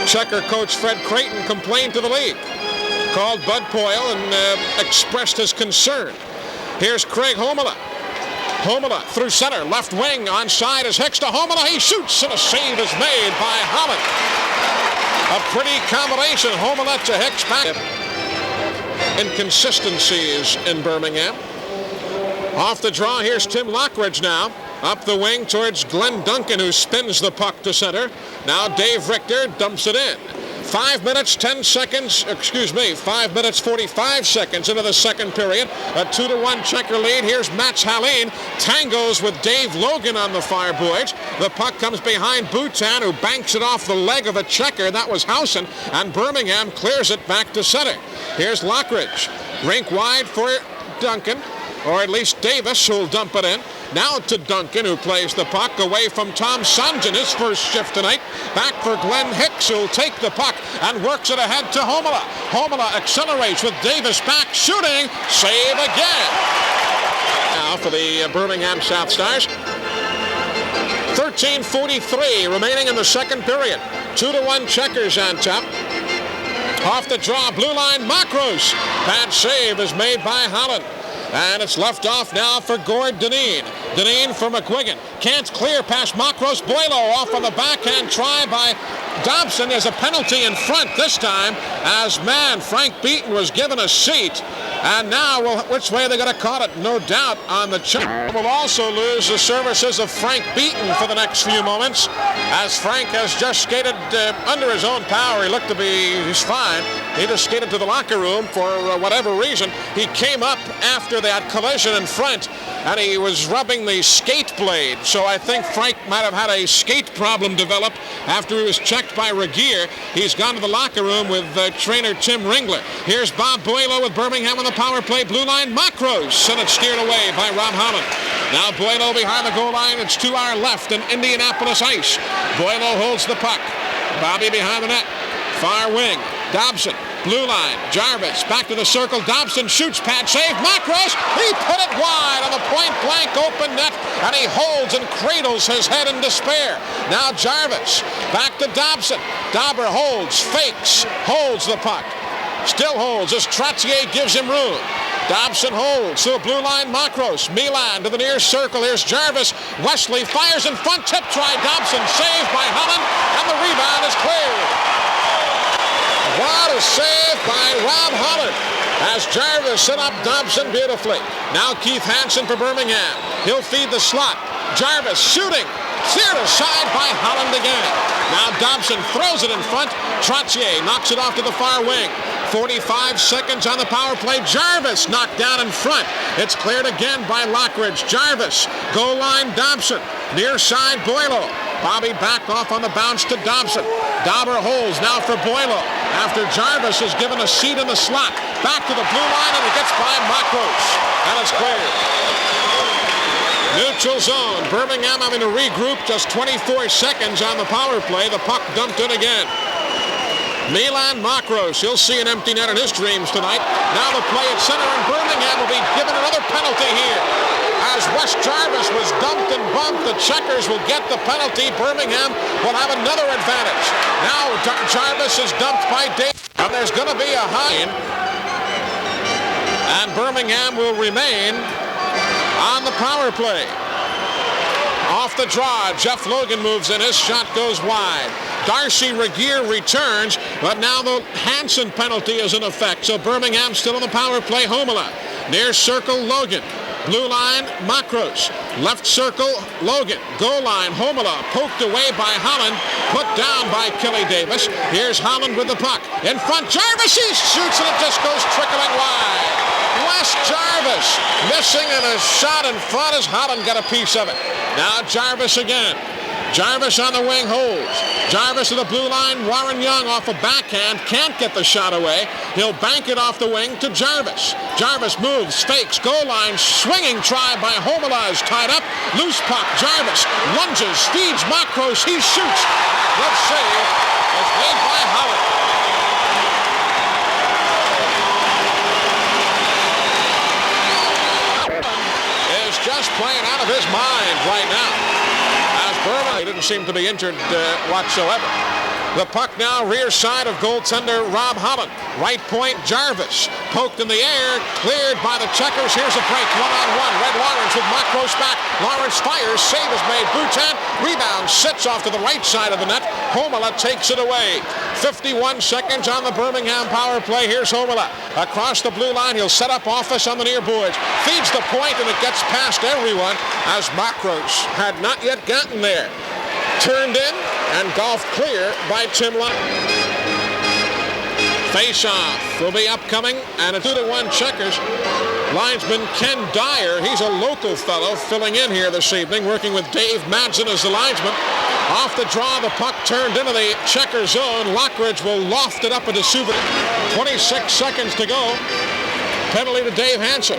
Checker coach Fred Creighton complained to the league, called Bud Poyle and expressed his concern. Here's Craig Homela. Homela through center, left wing, onside is Hicks to Homela. He shoots and a save is made by Holland. A pretty combination, Homela to Hicks back. Inconsistencies in Birmingham. Off the draw, here's Tim Lockridge now. Up the wing towards Glenn Duncan, who spins the puck to center. Now Dave Richter dumps it in. 5 minutes 45 seconds into the second period. A 2-1 Checker lead. Here's Mats Hallin. Tangos with Dave Logan on the Fireboards. The puck comes behind Bhutan, who banks it off the leg of a Checker. That was Housen. And Birmingham clears it back to center. Here's Lockridge. Rink wide for Duncan, or at least Davis, who'll dump it in. Now to Duncan, who plays the puck away from Tom Sanjan, his first shift tonight. Back for Glenn Hicks, who'll take the puck and works it ahead to Homela. Homela accelerates with Davis back, shooting, save again. Now for the Birmingham South Stars. 13:43 remaining in the second period. 2-1 Checkers on top. Off the draw, blue line, Makros. Bad save is made by Holland. And it's left off now for Gord Dineen. Dineen for McGuigan. Can't clear past Makros. Boilo off on the backhand try by Dobson. There's a penalty in front this time as, man, Frank Beaton was given a seat. And now, well, which way are they going to call it? No doubt on the check. We'll also lose the services of Frank Beaton for the next few moments, as Frank has just skated under his own power. He looked to be, he's fine. He just skated to the locker room for whatever reason. He came up after that collision in front, and he was rubbing the skate blade. So I think Frank might have had a skate problem develop after he was checked by Regier. He's gone to the locker room with trainer Tim Ringler. Here's Bob Boilo with Birmingham on the power play. Blue line, Makros, and it's steered away by Rob Holland. Now Boilo behind the goal line. It's to our left in Indianapolis ice. Boilo holds the puck. Bobby behind the net. Far wing. Dobson, blue line, Jarvis, back to the circle, Dobson shoots, pad save, Makros, he put it wide on the point-blank open net, and he holds and cradles his head in despair. Now Jarvis, back to Dobson, Dauber holds, fakes, holds the puck, still holds as Trottier gives him room. Dobson holds to the blue line, Makros, Milan to the near circle, here's Jarvis, Wesley fires in front, tip try, Dobson saved by Holland, and the rebound is cleared. What a save by Rob Holland as Jarvis set up Dobson beautifully. Now Keith Hansen for Birmingham. He'll feed the slot. Jarvis shooting. Cleared aside by Holland again. Now Dobson throws it in front. Trottier knocks it off to the far wing. 45 seconds on the power play. Jarvis knocked down in front. It's cleared again by Lockridge. Jarvis. Goal line Dobson. Near side Boilo. Bobby back off on the bounce to Dobson. Dauber holds now for Boilo. After Jarvis is given a seat in the slot. Back to the blue line, and it gets by Makros. And it's cleared. Neutral zone. Birmingham having to regroup. Just 24 seconds on the power play. The puck dumped in again. Milan Makros. He'll see an empty net in his dreams tonight. Now the play at center, and Birmingham will be given another penalty here. As Wes Jarvis was dumped and bumped, the Checkers will get the penalty. Birmingham will have another advantage. Now Jarvis is dumped by Dave, and there's going to be a high, and Birmingham will remain on the power play. Off the draw, Jeff Logan moves in. His shot goes wide. Darcy Regier returns, but now the Hansen penalty is in effect. So Birmingham still on the power play. Homela. Near circle, Logan. Blue line, Makros. Left circle, Logan. Goal line, Homela. Poked away by Holland. Put down by Kelly Davis. Here's Holland with the puck. In front, Jarvis. He shoots and it just goes trickling wide. Wes Jarvis missing, and a shot in front as Holland got a piece of it. Now Jarvis again. Jarvis on the wing holds. Jarvis to the blue line. Warren Young off a backhand. Can't get the shot away. He'll bank it off the wing to Jarvis. Jarvis moves, fakes, goal line. Swinging try by Homela is tied up. Loose puck. Jarvis lunges, feeds Makros. He shoots. Good save. It's made by Holland. Is just playing out of his mind right now. He didn't seem to be injured whatsoever. The puck now rear side of goaltender Rob Holland. Right point, Jarvis. Poked in the air, cleared by the checkers. Here's a break, one-on-one. Red Lawrence with Makros back. Lawrence fires, save is made. Boutin rebound, sits off to the right side of the net. Homela takes it away. 51 seconds on the Birmingham power play. Here's Homela. Across the blue line, he'll set up office on the near boards. Feeds the point, and it gets past everyone as Makros had not yet gotten there. Turned in and golfed clear by Tim Lott. Face-off will be upcoming, and a 2-1 checkers. Linesman Ken Dyer, he's a local fellow filling in here this evening, working with Dave Madsen as the linesman. Off the draw, the puck turned into the checker zone. Lockridge will loft it up into Souvenir. 26 seconds to go. Penalty to Dave Hansen.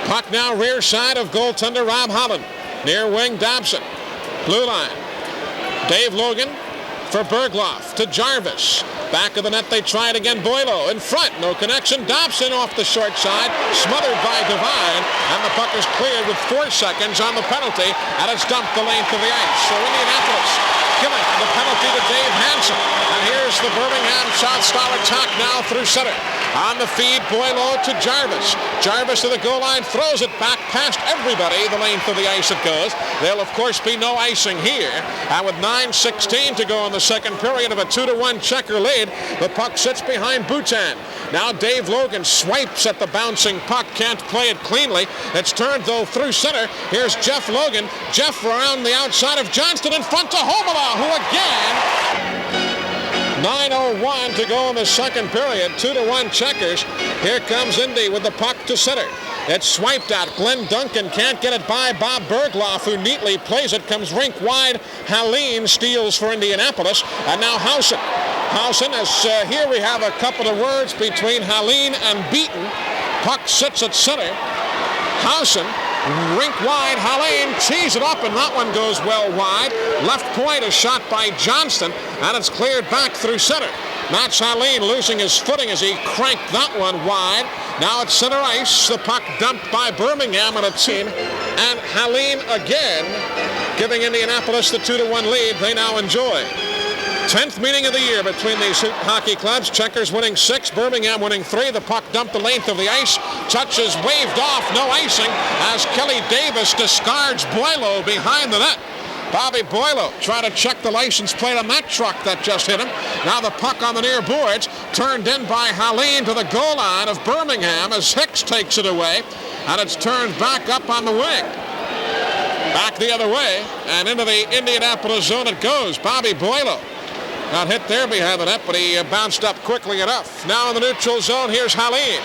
Puck now rear side of goaltender Rob Holland. Near wing, Dobson. Blue line. Dave Logan for Bergloff to Jarvis. Back of the net, they try it again. Boilo in front. No connection. Dobson off the short side. Smothered by Devine. And the puck is cleared with 4 seconds on the penalty. And it's dumped the length of the ice. So Indianapolis killing the penalty to Dave Hansen. And here's the Birmingham South Star attack now through center. On the feed, Boilo to Jarvis. Jarvis to the goal line, throws it back past everybody. The length of the ice it goes. There'll, of course, be no icing here. And with 9:16 to go in the second period of a 2-1 checker lead, the puck sits behind Boutin. Now Dave Logan swipes at the bouncing puck. Can't play it cleanly. It's turned, though, through center. Here's Jeff Logan. Jeff around the outside of Johnston in front to Homela, who again... 9:01 to go in the second period. 2-1 checkers. Here comes Indy with the puck to center. It's swiped out. Glenn Duncan can't get it by Bob Bergloff, who neatly plays it. Comes rink wide. Haleen steals for Indianapolis. And now Housen. Housen, as here we have a couple of words between Haleen and Beaton. Puck sits at center. Housen. Rink wide, Haleen tees it up, and that one goes well wide. Left point is shot by Johnston, and it's cleared back through center. Matt Haleen losing his footing as he cranked that one wide. Now it's center ice. The puck dumped by Birmingham on a team, and Haleen again giving Indianapolis the 2-1 lead they now enjoy. 10th meeting of the year between these hockey clubs. Checkers winning 6, Birmingham winning 3. The puck dumped the length of the ice. Touches waved off, no icing, as Kelly Davis discards Boilo behind the net. Bobby Boilo trying to check the license plate on that truck that just hit him. Now the puck on the near boards, turned in by Haleen to the goal line of Birmingham as Hicks takes it away, and it's turned back up on the wing. Back the other way, and into the Indianapolis zone it goes. Bobby Boilo got hit there behind the net, but he bounced up quickly enough. Now in the neutral zone, here's Haleen.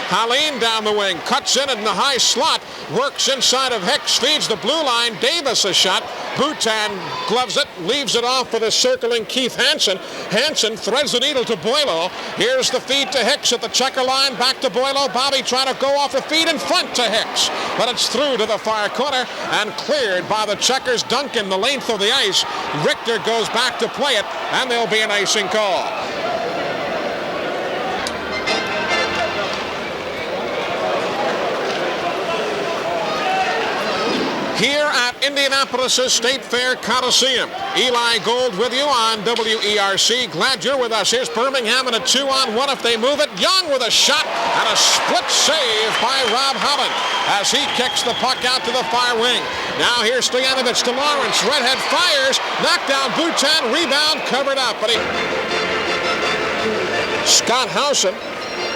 Haleen down the wing, cuts in the high slot, works inside of Hicks, feeds the blue line. Davis a shot. Boutin gloves it, leaves it off for the circling Keith Hansen. Hansen threads the needle to Boilo. Here's the feed to Hicks at the checker line. Back to Boilo. Bobby trying to go off the feed in front to Hicks. But it's through to the far corner and cleared by the checkers. Duncan the length of the ice. Richter goes back to play it, and there'll be an icing call. Here at Indianapolis' State Fair Coliseum. Eli Gold with you on WERC. Glad you're with us. Here's Birmingham in a 2-on-1 if they move it. Young with a shot and a split save by Rob Holland as he kicks the puck out to the far wing. Now here's Stoyanovich to Lawrence. Redhead fires. Knocked down Bhutan. Rebound covered up. But Scott Howson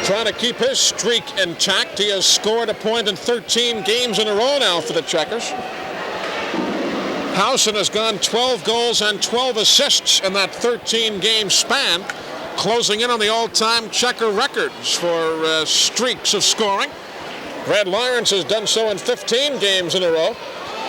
trying to keep his streak intact. He has scored a point in 13 games in a row now for the Checkers. Howson has gone 12 goals and 12 assists in that 13-game span, closing in on the all-time Checker records for streaks of scoring. Brad Lawrence has done so in 15 games in a row.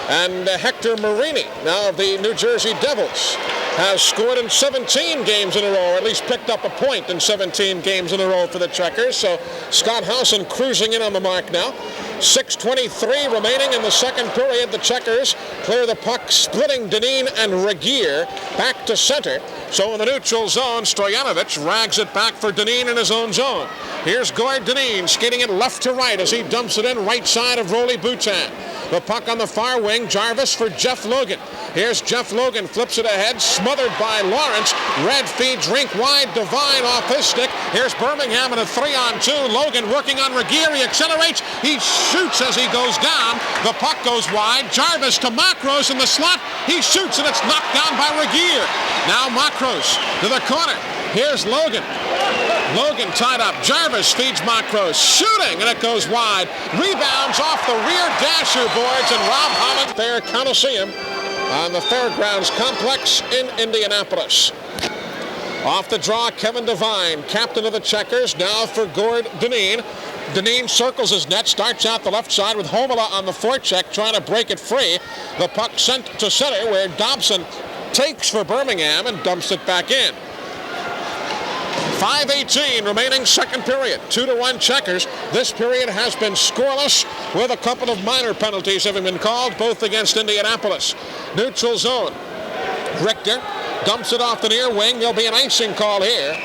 And Hector Marini, now of the New Jersey Devils, has scored in 17 games in a row, or at least picked up a point in 17 games in a row for the Checkers. So Scott Howson cruising in on the mark now. 6:23 remaining in the second period. The Checkers clear the puck, splitting Dineen and Regier back to center. So in the neutral zone, Stoyanovich rags it back for Dineen in his own zone. Here's Gord Dineen skating it left to right as he dumps it in right side of Rolly Bhutan. The puck on the far wing, Jarvis for Jeff Logan. Here's Jeff Logan, flips it ahead, smothered by Lawrence. Red feeds rink wide, Devine off his stick. Here's Birmingham in a 3-on-2. Logan working on Regier, he accelerates, he shoots as he goes down. The puck goes wide, Jarvis to Makros in the slot. He shoots and it's knocked down by Regier. Now Makros to the corner. Here's Logan. Logan tied up. Jarvis feeds Makros. Shooting, and it goes wide. Rebounds off the rear dasher boards, and Rob Holland Fair Coliseum on the Fairgrounds Complex in Indianapolis. Off the draw, Kevin Devine, captain of the Checkers, now for Gord Dineen. Dineen circles his net, starts out the left side with Homola on the forecheck, trying to break it free. The puck sent to center, where Dobson takes for Birmingham and dumps it back in. 5:18 remaining second period. 2-1 Checkers. This period has been scoreless with a couple of minor penalties having been called, both against Indianapolis. Neutral zone. Richter dumps it off the near wing. There'll be an icing call here.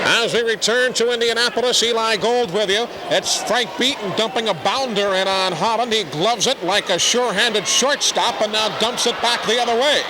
As we return to Indianapolis, Eli Gold with you. It's Frank Beaton dumping a bounder in on Holland. He gloves it like a sure-handed shortstop and now dumps it back the other way.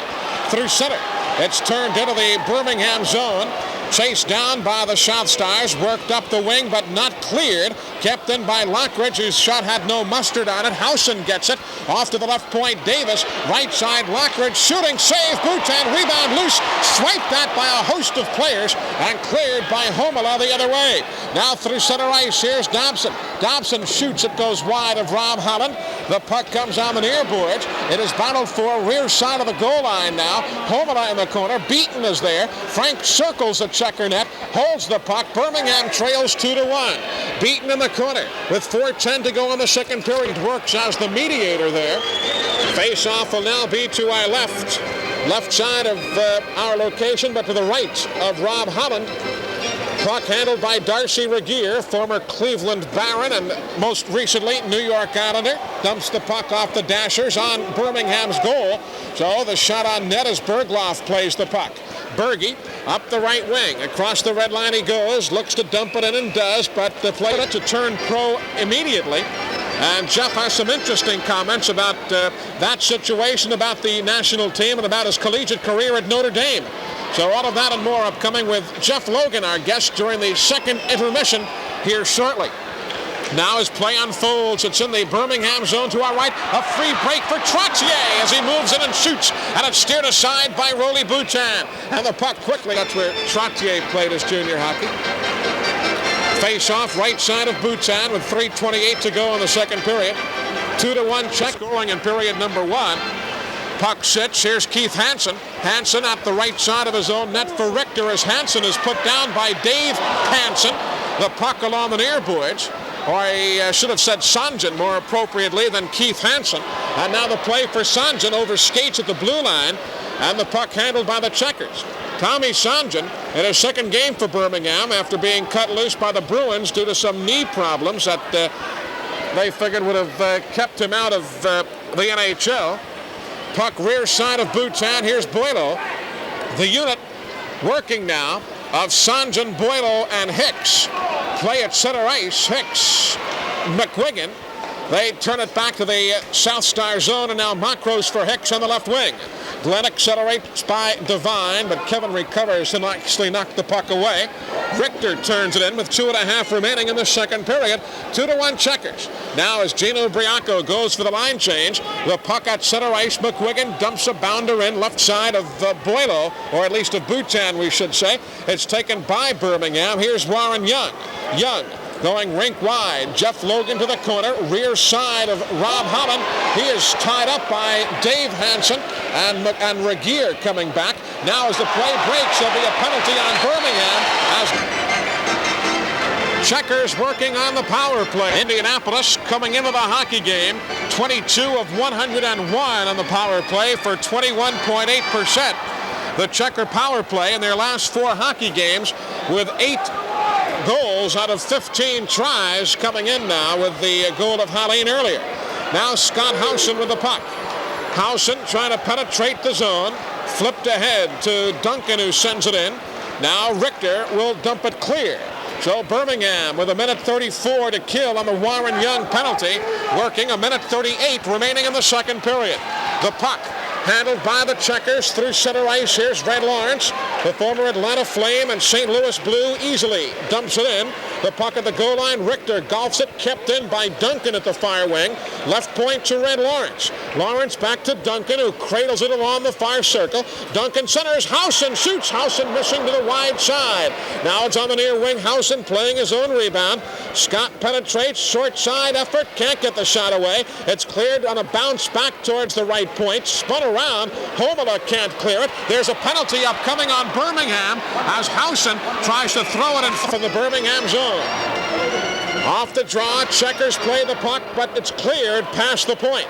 Through center. It's turned into the Birmingham zone. Chased down by the South Stars, worked up the wing but not cleared. Kept in by Lockridge, whose shot had no mustard on it. Howson gets it. Off to the left point, Davis. Right side, Lockridge shooting, save, Bhutan, rebound loose. Swiped that by a host of players and cleared by Homola the other way. Now through center ice, here's Dobson. Dobson shoots, it goes wide of Rob Holland. The puck comes on the near boards. It is battled for rear side of the goal line now. Homola in the corner, Beaton is there. Frank circles the Checker net, holds the puck. Birmingham trails 2-1. Beaton in the corner with 4:10 to go in the second period. Works as the mediator there. Face-off will now be to our left side of our location, but to the right of Rob Holland. Puck handled by Darcy Regier, former Cleveland Baron and most recently New York Islander. Dumps the puck off the dashers on Birmingham's goal. So the shot on net as Bergloff plays the puck. Berge up the right wing. Across the red line he goes. Looks to dump it in and does, but the play to turn pro immediately. And Jeff has some interesting comments about that situation, about the national team, and about his collegiate career at Notre Dame. So all of that and more upcoming with Jeff Logan, our guest, during the second intermission here shortly. Now as play unfolds, it's in the Birmingham zone to our right. A free break for Trottier as he moves in and shoots. And it's steered aside by Rolly Bhutan. And the puck quickly, that's where Trottier played his junior hockey. Face-off right side of Bhutan with 3:28 to go in the second period. 2-1 Czech scoring in period number one. Puck sits. Here's Keith Hansen. Hansen at the right side of his own net for Richter as Hansen is put down by Dave Hansen. The puck along the near boards. Or I should have said Sanjan more appropriately than Keith Hansen. And now the play for Sanjan over skates at the blue line. And the puck handled by the Checkers. Tommy Sanjan in his second game for Birmingham after being cut loose by the Bruins due to some knee problems that they figured would have kept him out of the NHL. Puck rear side of Bhutan. Here's Boilo. The unit working now of Sanjan, Boilo, and Hicks. Play at center ice. Hicks McQuiggan. They turn it back to the South Star zone, and now Macros for Hicks on the left wing. Glenn accelerates by Devine, but Kevin recovers to actually knock the puck away. Richter turns it in with 2.5 remaining in the second period. 2-1 Checkers. Now as Gino Briaco goes for the line change, the puck at center ice. McQuiggan dumps a bounder in left side of Boilo, or at least of Bhutan, we should say. It's taken by Birmingham. Here's Warren Young. Young going rink wide. Jeff Logan to the corner, rear side of Rob Holland. He is tied up by Dave Hansen and Regier coming back. Now as the play breaks, there'll be a penalty on Birmingham as Checkers working on the power play. Indianapolis coming into the hockey game, 22 of 101 on the power play for 21.8%. The Checker power play in their last 4 hockey games with 8 goals out of 15 tries coming in now with the goal of Haleen earlier. Now Scott Howson with the puck. Howson trying to penetrate the zone. Flipped ahead to Duncan, who sends it in. Now Richter will dump it clear. So Birmingham with 1:34 to kill on the Warren Young penalty, working 1:38 remaining in the second period. The puck handled by the Checkers through center ice. Here's Red Lawrence, the former Atlanta Flame and St. Louis Blue, easily dumps it in. The puck at the goal line. Richter golfs it, kept in by Duncan at the far wing. Left point to Red Lawrence. Lawrence back to Duncan, who cradles it along the far circle. Duncan centers. Howson shoots. Howson missing to the wide side. Now it's on the near wing. Howson playing his own rebound. Scott penetrates. Short side effort. Can't get the shot away. It's cleared on a bounce back towards the right point. Spun around. Homela can't clear it. There's a penalty upcoming on Birmingham as Howson tries to throw it in for the Birmingham zone. Off the draw, Checkers play the puck, but it's cleared past the point.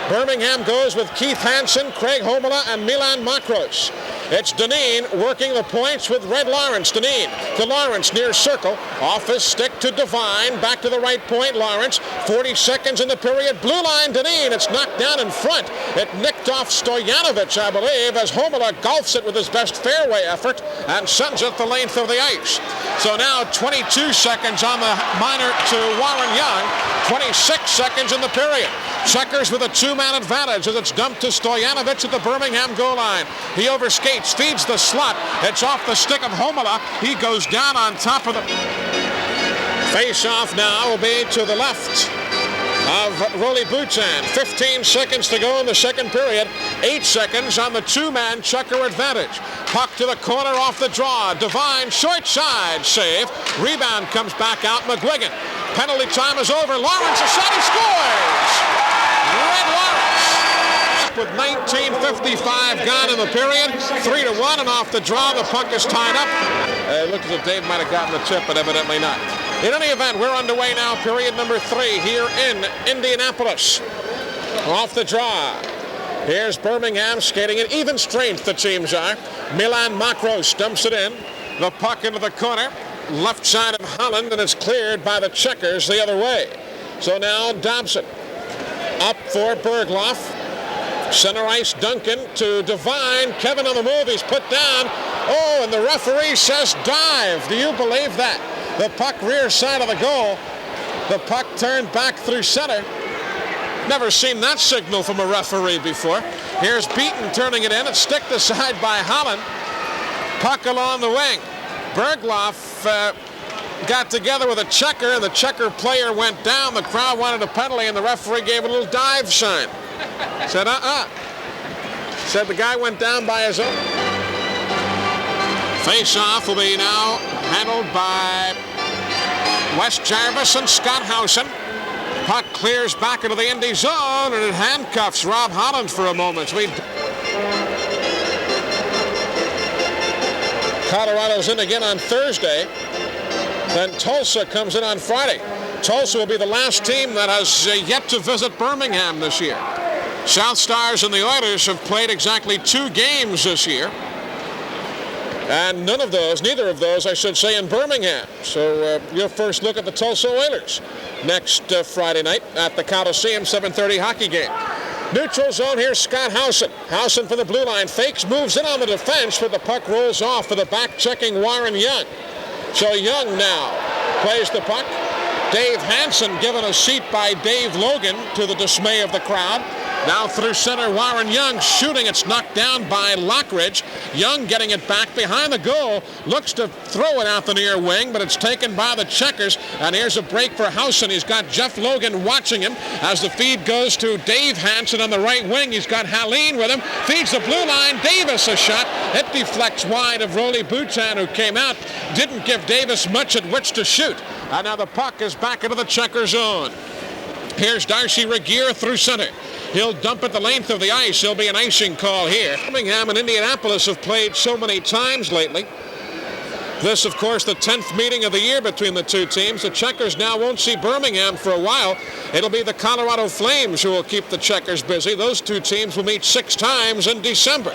Birmingham goes with Keith Hansen, Craig Homela, and Milan Macros. It's Dineen working the points with Red Lawrence. Dineen to Lawrence near circle. Off his stick to Devine. Back to the right point. Lawrence. 40 seconds in the period. Blue line Dineen. It's knocked down in front. It nicked off Stoyanovich, I believe, as Homela golfs it with his best fairway effort and sends it the length of the ice. So now 22 seconds on the minor to Warren Young. 26 seconds in the period. Checkers with a 2-man advantage as it's dumped to Stoyanovich at the Birmingham goal line. He overskates, feeds the slot. It's off the stick of Homela. He goes down on top of the face-off. Now will be to the left of Rolly Bhutan. 15 seconds to go in the second period. 8 seconds on the 2-man Checker advantage. Puck to the corner off the draw. Devine short side save. Rebound comes back out. McGuigan. Penalty time is over. Lawrence a shot. He scores! Red Lawrence with 19:55 gone in the period. 3-1, and off the draw, the puck is tied up. It looks as if Dave might have gotten the tip, but evidently not. In any event, we're underway now, period number 3 here in Indianapolis. Off the draw. Here's Birmingham skating at even strength, the teams are. Milan Macros dumps it in. The puck into the corner. Left side of Holland, and it's cleared by the Checkers the other way. So now Dobson. Up for Bergloff. Center ice Duncan to Devine. Kevin on the move. He's put down. Oh, and the referee says dive. Do you believe that? The puck rear side of the goal. The puck turned back through center. Never seen that signal from a referee before. Here's Beaton turning it in. It's sticked aside by Holland. Puck along the wing. Bergloff got together with a Checker, and the Checker player went down. The crowd wanted a penalty, and the referee gave a little dive sign. Said, Said the guy went down by his own. Face-off will be now handled by Wes Jarvis and Scott Howson. Puck clears back into the Indy zone, and it handcuffs Rob Holland for a moment. Colorado's in again on Thursday. Then Tulsa comes in on Friday. Tulsa will be the last team that has yet to visit Birmingham this year. South Stars and the Oilers have played exactly 2 games this year. And neither of those, I should say, in Birmingham. So your first look at the Tulsa Oilers next Friday night at the Coliseum 7:30 hockey game. Neutral zone, here's Scott Howson. Howson for the blue line, fakes, moves in on the defense, but the puck rolls off for the back-checking Warren Young. So Young now plays the puck. Dave Hansen given a seat by Dave Logan to the dismay of the crowd. Now through center, Warren Young shooting. It's knocked down by Lockridge. Young getting it back behind the goal. Looks to throw it out the near wing, but it's taken by the Checkers. And here's a break for Housen. He's got Jeff Logan watching him as the feed goes to Dave Hansen on the right wing. He's got Haleen with him. Feeds the blue line. Davis a shot. It deflects wide of Rolly Buchan, who came out. Didn't give Davis much at which to shoot. And now the puck is back into the Checker zone. Here's Darcy Regier through center. He'll dump it the length of the ice. There'll be an icing call here. Birmingham and Indianapolis have played so many times lately. This, of course, the 10th meeting of the year between the two teams. The Checkers now won't see Birmingham for a while. It'll be the Colorado Flames who will keep the Checkers busy. Those two teams will meet 6 times in December.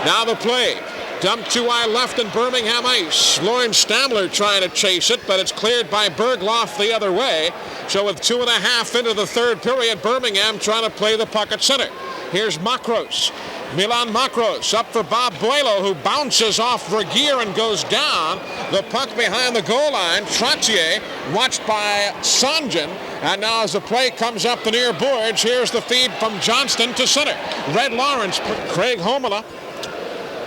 Now the play. Dumped to our left in Birmingham ice. Lawrence Stamler trying to chase it, but it's cleared by Bergloff the other way. So with 2.5 into the third period, Birmingham trying to play the puck at center. Here's Makros. Milan Makros up for Bob Boilo, who bounces off Regier and goes down. The puck behind the goal line. Trottier watched by Sanjan. And now as the play comes up the near boards, here's the feed from Johnston to center. Red Lawrence, Craig Homela,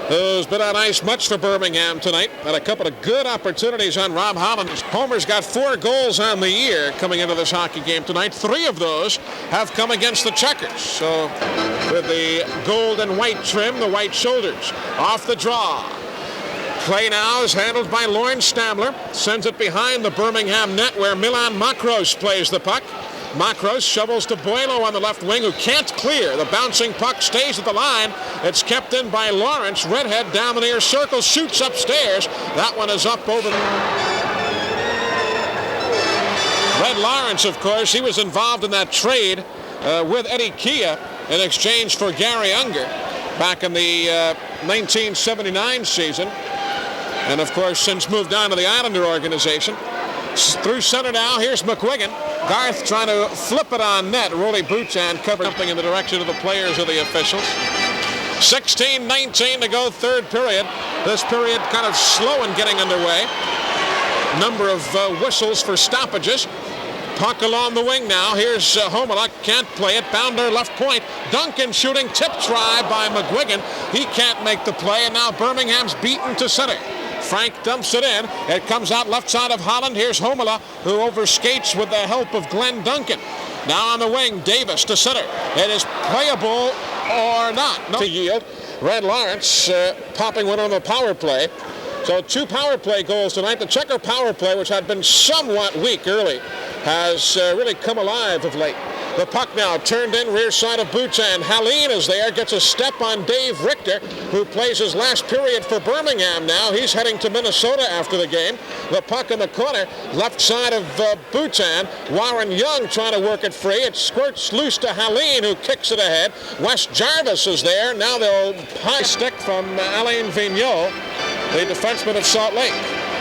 who's been on ice much for Birmingham tonight. Had a couple of good opportunities on Rob Holland. Homer's got 4 goals on the year coming into this hockey game tonight. 3 of those have come against the Checkers. So with the gold and white trim, the white shoulders. Off the draw. Play now is handled by Lawrence Stamler. Sends it behind the Birmingham net where Milan Makros plays the puck. Makros shovels to Boilo on the left wing, who can't clear. The bouncing puck stays at the line. It's kept in by Lawrence. Redhead down the near circle, shoots upstairs. That one is up over the... Red Lawrence, of course, he was involved in that trade with Eddie Kia in exchange for Gary Unger back in the 1979 season. And, of course, since moved on to the Islander organization. Through center now, here's McQuiggan. Garth trying to flip it on net. Rolly Buchan covered something in the direction of the players or the officials. 16-19 to go, third period. This period kind of slow in getting underway. Number of whistles for stoppages. Puck along the wing now. Here's Homela. Can't play it. Bounder left point. Duncan shooting. Tip try by McGuigan. He can't make the play. And now Birmingham's beaten to center. Frank dumps it in. It comes out left side of Holland. Here's Homela, who overskates with the help of Glenn Duncan. Now on the wing, Davis to center. It is playable or not. No. To yield. Red Lawrence popping one on the power play. So 2 power play goals tonight. The Checker power play, which had been somewhat weak early, has really come alive of late. The puck now turned in, rear side of Buchan. Haleen is there, gets a step on Dave Richter, who plays his last period for Birmingham now. He's heading to Minnesota after the game. The puck in the corner, left side of Buchan. Warren Young trying to work it free. It squirts loose to Haleen, who kicks it ahead. Wes Jarvis is there. Now they'll high stick from Alain Vigneault, the defenseman of Salt Lake.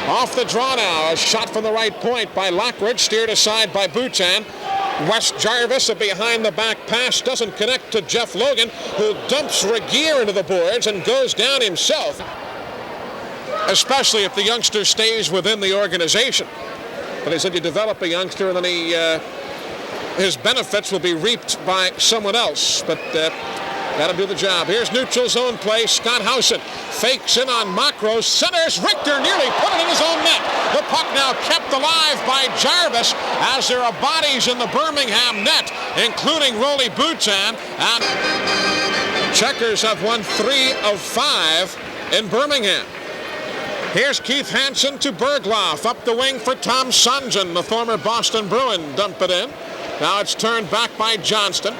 Off the draw now, a shot from the right point by Lockridge, steered aside by Buchan. Wes Jarvis, a behind-the-back pass, doesn't connect to Jeff Logan, who dumps Regier into the boards and goes down himself, especially if the youngster stays within the organization. But he said you develop a youngster and then his benefits will be reaped by someone else. But that'll do the job. Here's neutral zone play. Scott Housen fakes in on Makros. Centers. Richter nearly put it in his own net. The puck now kept alive by Jarvis as there are bodies in the Birmingham net, including Rolly Buchan. And Checkers have won 3 of 5 in Birmingham. Here's Keith Hansen to Bergloff. Up the wing for Tom Sanjan, the former Boston Bruin. Dump it in. Now it's turned back by Johnston.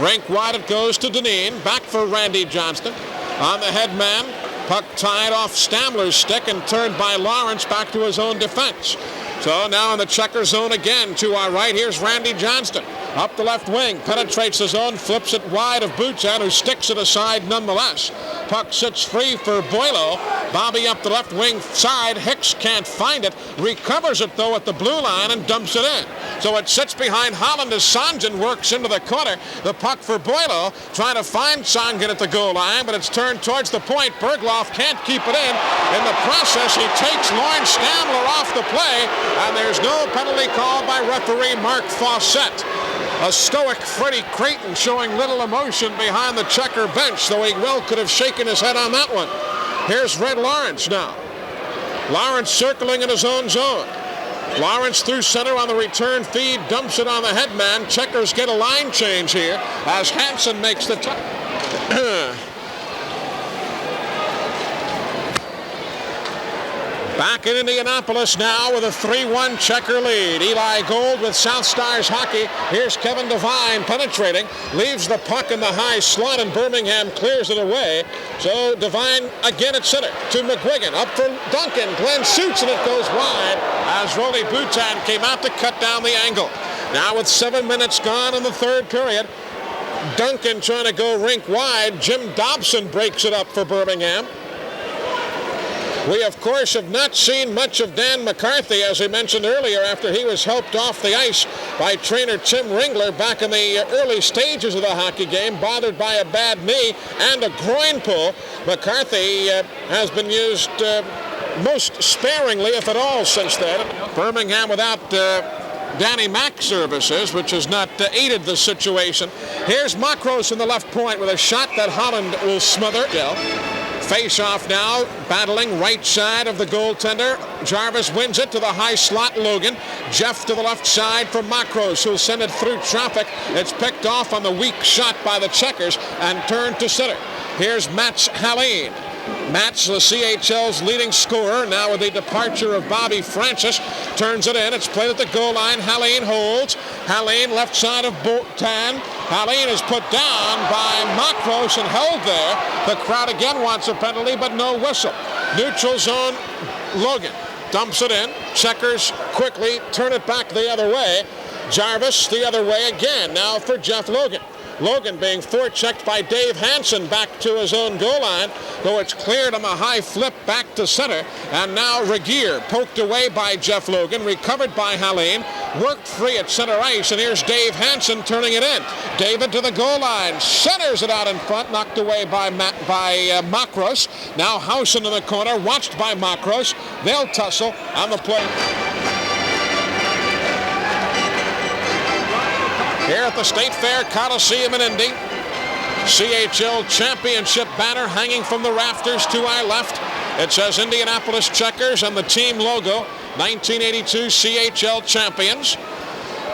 Rink wide, it goes to Deneen. Back for Randy Johnston. On the head man. Puck tied off Stamler's stick and turned by Lawrence back to his own defense. So now in the Checker zone again to our right. Here's Randy Johnston. Up the left wing. Penetrates the zone. Flips it wide of Buchan, who sticks it aside nonetheless. Puck sits free for Boilo. Bobby up the left wing side. Hicks can't find it. Recovers it, though, at the blue line and dumps it in. So it sits behind Holland as Sanjan works into the corner. The puck for Boilo, trying to find Sanjan at the goal line, but it's turned towards the point. Bergloff can't keep it in. In the process, he takes Lawrence Stamler off the play, and there's no penalty called by referee Mark Fawcett. A stoic Freddie Creighton showing little emotion behind the Checker bench, though he well could have shaken his head on that one. Here's Red Lawrence now. Lawrence circling in his own zone. Lawrence through center on the return feed, dumps it on the headman. Checkers get a line change here as Hansen makes the Back in Indianapolis now with a 3-1 Checker lead. Eli Gold with South Stars hockey. Here's Kevin Devine penetrating. Leaves the puck in the high slot and Birmingham clears it away. So Devine again at center to McGuigan. Up for Duncan. Glenn shoots and it goes wide as Rolly Boutan came out to cut down the angle. Now with 7 minutes gone in the third period. Duncan trying to go rink wide. Jim Dobson breaks it up for Birmingham. We, of course, have not seen much of Dan McCarthy, as we mentioned earlier, after he was helped off the ice by trainer Tim Ringler back in the early stages of the hockey game, bothered by a bad knee and a groin pull. McCarthy has been used most sparingly, if at all, since then. Birmingham without Danny Mack services, which has not aided the situation. Here's Makros in the left point with a shot that Holland will smother. Face-off now, battling right side of the goaltender. Jarvis wins it to the high slot, Logan. Jeff to the left side for Makros, who'll send it through traffic. It's picked off on the weak shot by the Checkers and turned to center. Here's Mats Hallin. Mats, the CHL's leading scorer, now with the departure of Bobby Francis, turns it in. It's played at the goal line. Hallin holds. Hallin left side of Boutan. Hallin is put down by Makros and held there. The crowd again wants a penalty, but no whistle. Neutral zone, Logan dumps it in. Checkers quickly turn it back the other way. Jarvis the other way again, now for Jeff Logan. Logan being forechecked by Dave Hansen back to his own goal line, though it's cleared on the high flip back to center. And now Regier poked away by Jeff Logan, recovered by Hallin, worked free at center ice, and here's Dave Hansen turning it in. David to the goal line, centers it out in front, knocked away by Makros. Now Housen in the corner, watched by Makros. They'll tussle on the play. Here at the State Fair Coliseum in Indy, CHL Championship banner hanging from the rafters to our left. It says Indianapolis Checkers and the team logo, 1982 CHL champions.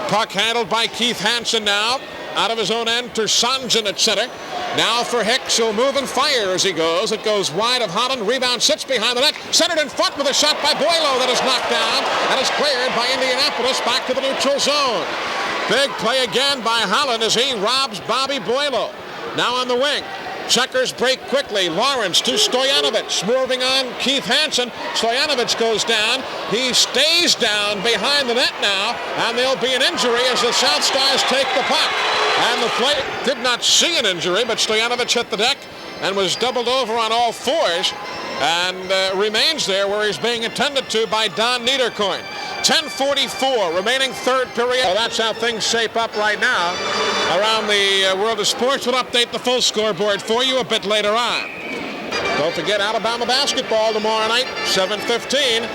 Puck handled by Keith Hansen now. Out of his own end to Sanjan at center. Now for Hicks, he'll move and fire as he goes. It goes wide of Holland. Rebound sits behind the net. Centered in front with a shot by Boilo that is knocked down and is cleared by Indianapolis back to the neutral zone. Big play again by Holland as he robs Bobby Boilo. Now on the wing. Checkers break quickly. Lawrence to Stoyanovich. Moving on Keith Hansen. Stoyanovich goes down. He stays down behind the net now. And there'll be an injury as the South Stars take the puck. And the play did not see an injury, but Stoyanovich hit the deck and was doubled over on all fours and remains there where he's being attended to by Don Niederkorn. 10:44 remaining third period. Well, that's how things shape up right now around the world of sports. We'll update the full scoreboard for you a bit later on. Don't forget Alabama basketball tomorrow night, 7:15.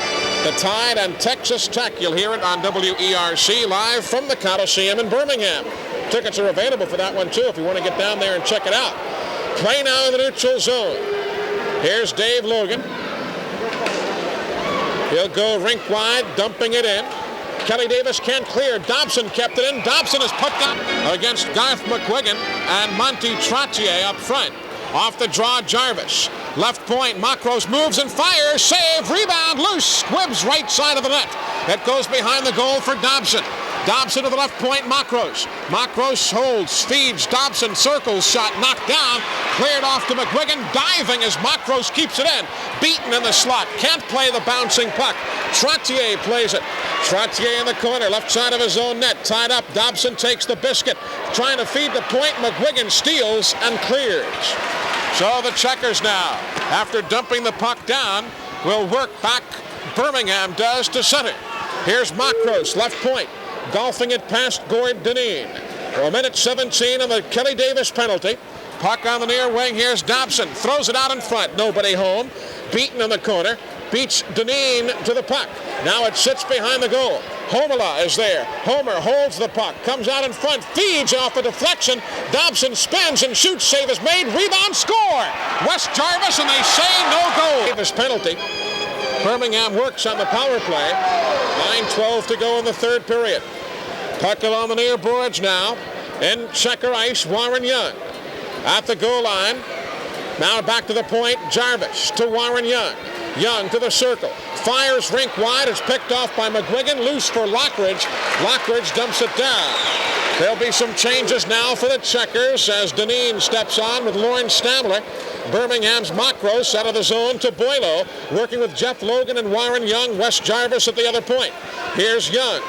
The Tide and Texas Tech. You'll hear it on WERC live from the Coliseum in Birmingham. Tickets are available for that one too if you want to get down there and check it out. Play now in the neutral zone. Here's Dave Logan. He'll go rink wide, dumping it in. Kelly Davis can't clear. Dobson kept it in. Dobson is put down against Garth McGuigan and Monty Trottier up front. Off the draw, Jarvis. Left point, Makros moves and fires. Save, rebound, loose. Squibs right side of the net. It goes behind the goal for Dobson. Dobson to the left point, Makros. Makros holds, feeds, Dobson circles, shot knocked down, cleared off to McGuigan, diving as Makros keeps it in. Beaten in the slot, can't play the bouncing puck. Trottier plays it. Trottier in the corner, left side of his own net, tied up. Dobson takes the biscuit, trying to feed the point. McGuigan steals and clears. So the Checkers now, after dumping the puck down, will work back. Birmingham does to center. Here's Makros, left point, golfing it past Gord Dineen. For a minute 17 on the Kelly Davis penalty. Puck on the near wing. Here's Dobson. Throws it out in front. Nobody home. Beaten in the corner. Beats Dineen to the puck. Now it sits behind the goal. Homola is there. Homer holds the puck. Comes out in front. Feeds off a deflection. Dobson spins and shoots. Save is made. Rebound. Score. West Jarvis, and they say no goal. Davis penalty. Birmingham works on the power play. 9:12 to go in the third period. Puck along the near boards now. In Checker ice, Warren Young. At the goal line. Now back to the point. Jarvis to Warren Young. Young to the circle. Fires rink wide. It's picked off by McGuigan. Loose for Lockridge. Lockridge dumps it down. There'll be some changes now for the Checkers as Dineen steps on with Lawrence Stamler. Birmingham's Makros out of the zone to Boileau. Working with Jeff Logan and Warren Young. West Jarvis at the other point. Here's Young.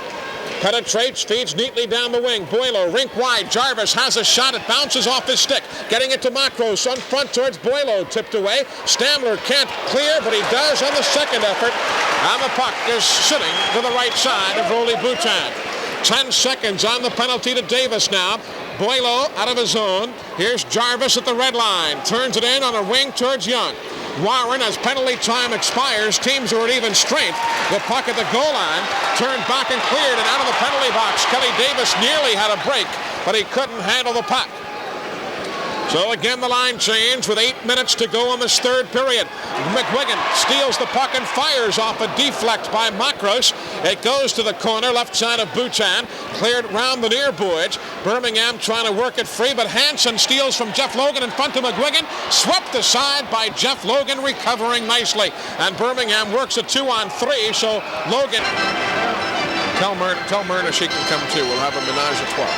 Penetrates, feeds neatly down the wing. Boileau, rink wide. Jarvis has a shot. It bounces off his stick. Getting it to Makros on front towards Boileau. Tipped away. Stamler can't clear, but he does on the second effort. And the puck is sitting to the right side of Rolly Boutin. 10 seconds on the penalty to Davis now. Boileau out of his zone. Here's Jarvis at the red line. Turns it in on a wing towards Young. Warren, as penalty time expires, teams are at even strength. The puck at the goal line, turned back and cleared and out of the penalty box. Kelly Davis nearly had a break, but he couldn't handle the puck. So again, the line change with 8 minutes to go in this third period. McGuigan steals the puck and fires off a deflect by Makros. It goes to the corner, left side of Boutin. Cleared round the near boards. Birmingham trying to work it free, but Hansen steals from Jeff Logan in front to McGuigan. Swept aside by Jeff Logan, recovering nicely. And Birmingham works a 2-on-3, so Logan... Tell Myrna she can come too. We'll have a menage a trois.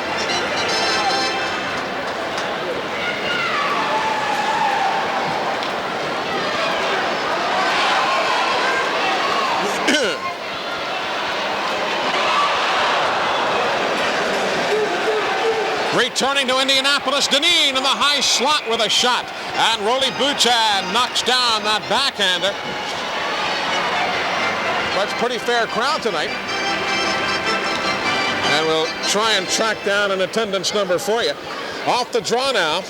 Returning to Indianapolis, Dineen in the high slot with a shot. And Rolly Boutin knocks down that backhander. That's a pretty fair crowd tonight. And we'll try and track down an attendance number for you. Off the draw now.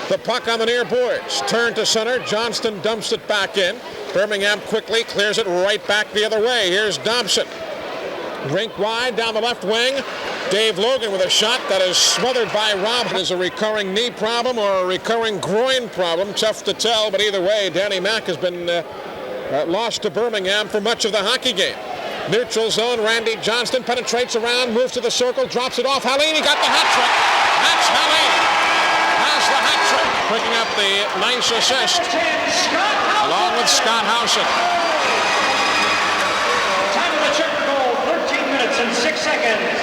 The puck on the near boards. Turn to center. Johnston dumps it back in. Birmingham quickly clears it right back the other way. Here's Dobson. Rink wide down the left wing. Dave Logan with a shot that is smothered by Rob. Is a recurring knee problem or a recurring groin problem? Tough to tell, but either way, Danny Mack has been lost to Birmingham for much of the hockey game. Neutral zone, Randy Johnston penetrates around, moves to the circle, drops it off. Halini got the hat trick. That's Halini. Has the hat trick. Picking up the nice assist along with Scott Howson. Time of the checker goal, 13 minutes and 6 seconds.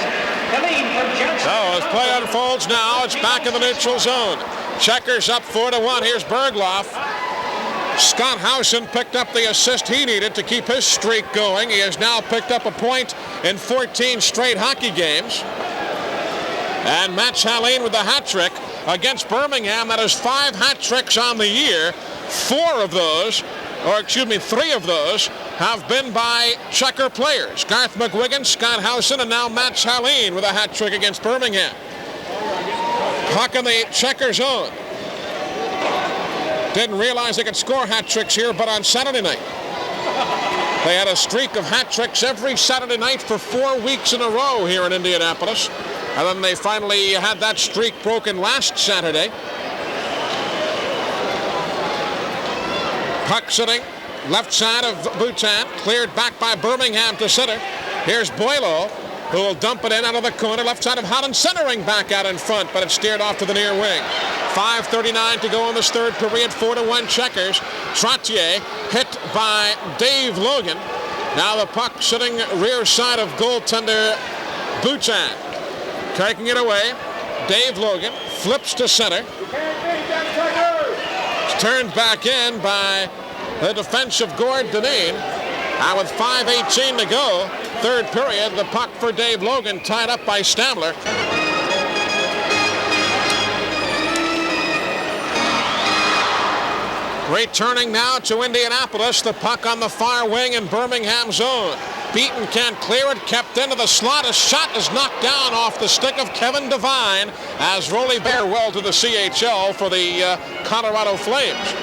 So as play unfolds now, it's back in the neutral zone. Checkers up 4-1. Here's Bergloff. Scott Howson picked up the assist he needed to keep his streak going. He has now picked up a point in 14 straight hockey games. And Matt Chalene with the hat trick against Birmingham. That is 5 hat tricks on the year. 3 of those have been by Checker players. Garth McGuigan, Scott Howson, and now Matt Chalene with a hat trick against Birmingham. Puck in the Checker zone. Didn't realize they could score hat tricks here, but on Saturday night. They had a streak of hat tricks every Saturday night for 4 weeks in a row here in Indianapolis. And then they finally had that streak broken last Saturday. Puck sitting left side of Boutin, cleared back by Birmingham to center. Here's Boileau, who will dump it in out of the corner, left side of Holland, centering back out in front, but it's steered off to the near wing. 5:39 to go in this third period, 4-1 Checkers. Trottier hit by Dave Logan. Now the puck sitting rear side of goaltender Boutin. Taking it away, Dave Logan flips to center. Turned back in by the defensive Gord Dineen. Now with 5:18 to go, third period, the puck for Dave Logan tied up by Stamler. Returning now to Indianapolis, the puck on the far wing in Birmingham zone. Beaton can't clear it, kept into the slot. A shot is knocked down off the stick of Kevin Devine as Rolly Bear well to the CHL for the Colorado Flames.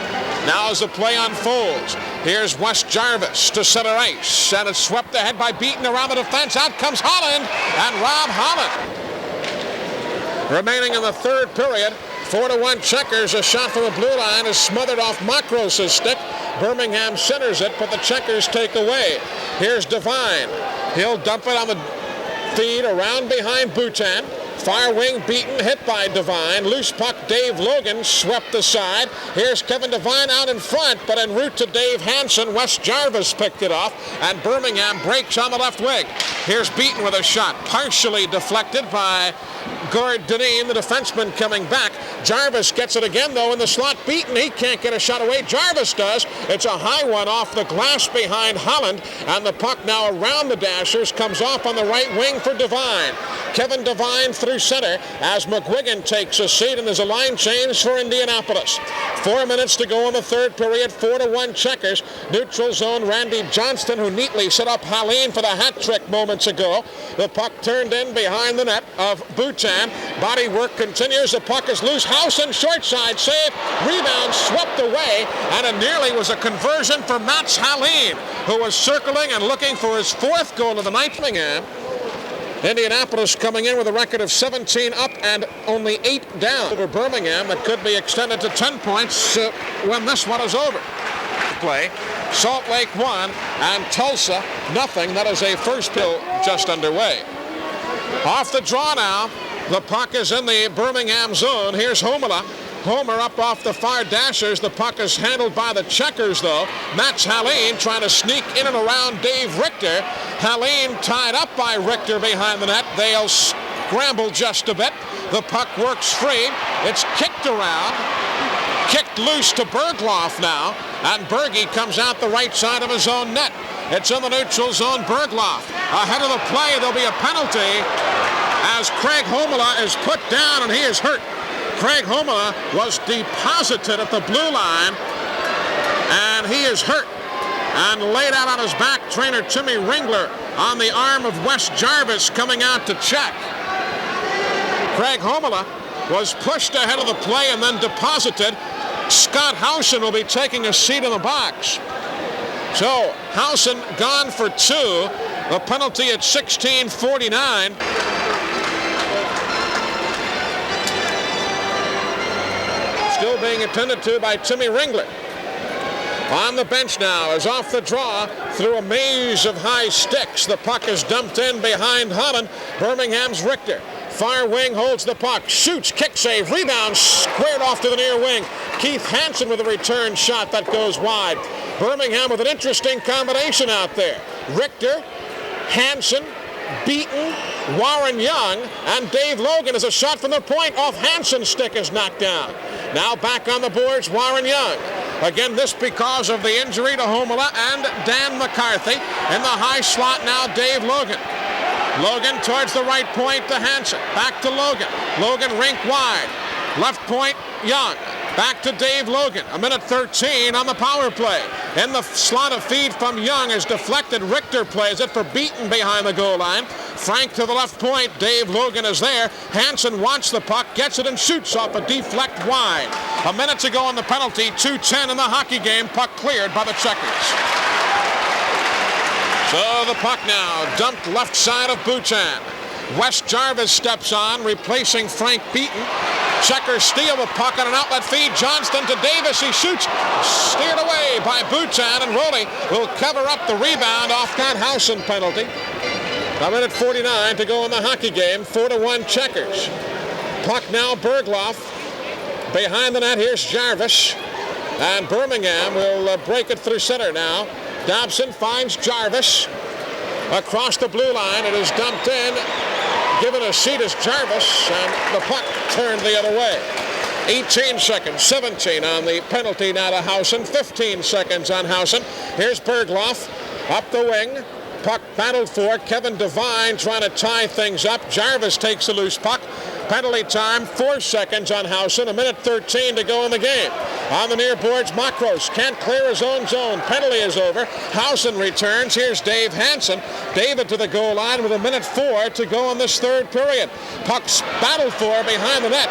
Now as the play unfolds, here's Wes Jarvis to center ice, and it's swept ahead by Beaton around the defense. Out comes Holland, and Rob Holland. Remaining in the third period, 4-1 Checkers. A shot from the blue line is smothered off Makros' stick. Birmingham centers it, but the Checkers take away. Here's Devine. He'll dump it on the feed around behind Boutin. Far wing Beaton, hit by Devine. Loose puck, Dave Logan swept aside. Here's Kevin Devine out in front, but en route to Dave Hansen, Wes Jarvis picked it off, and Birmingham breaks on the left wing. Here's Beaton with a shot, partially deflected by Gord Dineen, the defenseman, coming back. Jarvis gets it again, though, in the slot. Beaton, he can't get a shot away. Jarvis does. It's a high one off the glass behind Holland, and the puck now around the Dashers comes off on the right wing for Devine. Kevin Devine through center as McGuigan takes a seat, and there's a line change for Indianapolis. 4 minutes to go in the third period, 4-1 Checkers. Neutral zone, Randy Johnston, who neatly set up Haleen for the hat trick moments ago. The puck turned in behind the net of Boutin. Body work continues. The puck is loose. Housen, short side save. Rebound swept away, and it nearly was a conversion for Mats Haleen, who was circling and looking for his fourth goal of the night. Indianapolis coming in with a record of 17 up and only 8 down over Birmingham. That could be extended to 10 points when this one is over. Play. Salt Lake 1 and Tulsa nothing. That is a first pill just underway. Off the draw now. The puck is in the Birmingham zone. Here's Homer up off the far Dashers. The puck is handled by the Checkers, though. Mats Haleen trying to sneak in and around Dave Richter. Haleen tied up by Richter behind the net. They'll scramble just a bit. The puck works free. It's kicked around. Kicked loose to Bergloff now. And Berge comes out the right side of his own net. It's in the neutral zone. Bergloff ahead of the play. There'll be a penalty as Craig Homela is put down, and he is hurt. Craig Homela was deposited at the blue line, and he is hurt. And laid out on his back, trainer Timmy Ringler on the arm of Wes Jarvis coming out to check. Craig Homela was pushed ahead of the play and then deposited. Scott Housen will be taking a seat in the box. So Housen gone for 2. The penalty at 16:49. Still being attended to by Timmy Ringler. On the bench now is off the draw through a maze of high sticks. The puck is dumped in behind Holland. Birmingham's Richter. Far wing holds the puck. Shoots, kick save, rebound, squared off to the near wing. Keith Hansen with a return shot that goes wide. Birmingham with an interesting combination out there. Richter, Hansen, Beaton, Warren Young, and Dave Logan as a shot from the point off Hansen's stick is knocked down. Now back on the boards, Warren Young. Again, this because of the injury to Homela and Dan McCarthy. In the high slot now, Dave Logan. Logan towards the right point to Hansen. Back to Logan. Logan rink wide. Left point, Young. Back to Dave Logan. 1:13 on the power play. In the slot of feed from Young is deflected. Richter plays it for Beaton behind the goal line. Frank to the left point. Dave Logan is there. Hansen wants the puck, gets it and shoots off a deflect wide. A minute to go on the penalty. 2:10 in the hockey game. Puck cleared by the Checkers. So the puck now dumped left side of Boutin. Wes Jarvis steps on, replacing Frank Beaton. Checkers steal the puck on an outlet feed. Johnston to Davis. He shoots. Steered away by Boutin, and Roley will cover up the rebound off that Housen penalty. 1:49 to go in the hockey game. 4-1 Checkers. Puck now Bergloff. Behind the net, here's Jarvis. And Birmingham will break it through center now. Dobson finds Jarvis. Across the blue line, it is dumped in. Given a seat is Jarvis, and the puck turned the other way. 18 seconds, 17 on the penalty now to Housen. 15 seconds on Housen. Here's Bergloff up the wing. Puck battled for. Kevin Devine trying to tie things up. Jarvis takes the loose puck. Penalty time, 4 seconds on Housen. 1:13 to go in the game. On the near boards, Makros can't clear his own zone. Penalty is over. Housen returns. Here's Dave Hansen. David to the goal line with 1:04 to go in this third period. Puck's battled for behind the net.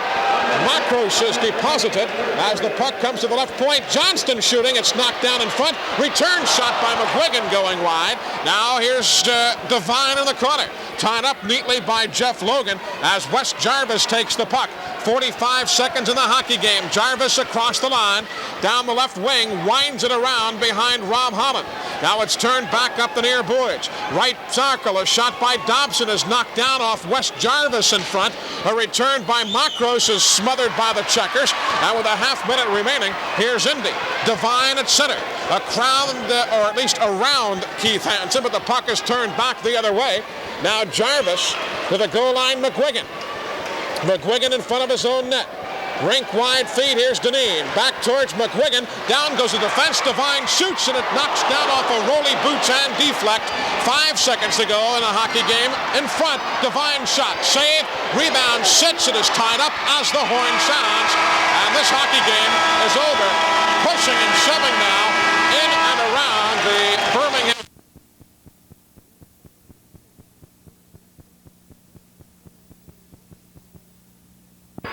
Makros is deposited as the puck comes to the left point. Johnston shooting. It's knocked down in front. Return shot by McGuigan going wide. Now here's Devine in the corner. Tied up neatly by Jeff Logan as Wes Jarvis takes the puck. 45 seconds in the hockey game. Jarvis across the line, down the left wing, winds it around behind Rob Holland. Now it's turned back up the near boards. Right circle, a shot by Dobson is knocked down off Wes Jarvis in front. A return by Makros is smothered by the checkers. And with a half minute remaining, here's Indy. Devine at center. A crown, or at least around Keith Hansen, but the puck is turned back the other way. Now Jarvis to the goal line, McGuigan. McGuigan in front of his own net. Rink wide feed, here's Dineen. Back towards McGuigan. Down goes the defense. Devine shoots and it knocks down off a Rolly Boots and deflect. 5 seconds to go in a hockey game. In front, Devine shot. Save, rebound, sits. It is tied up as the horn sounds. And this hockey game is over. Pushing and shoving now in and around the Birmingham.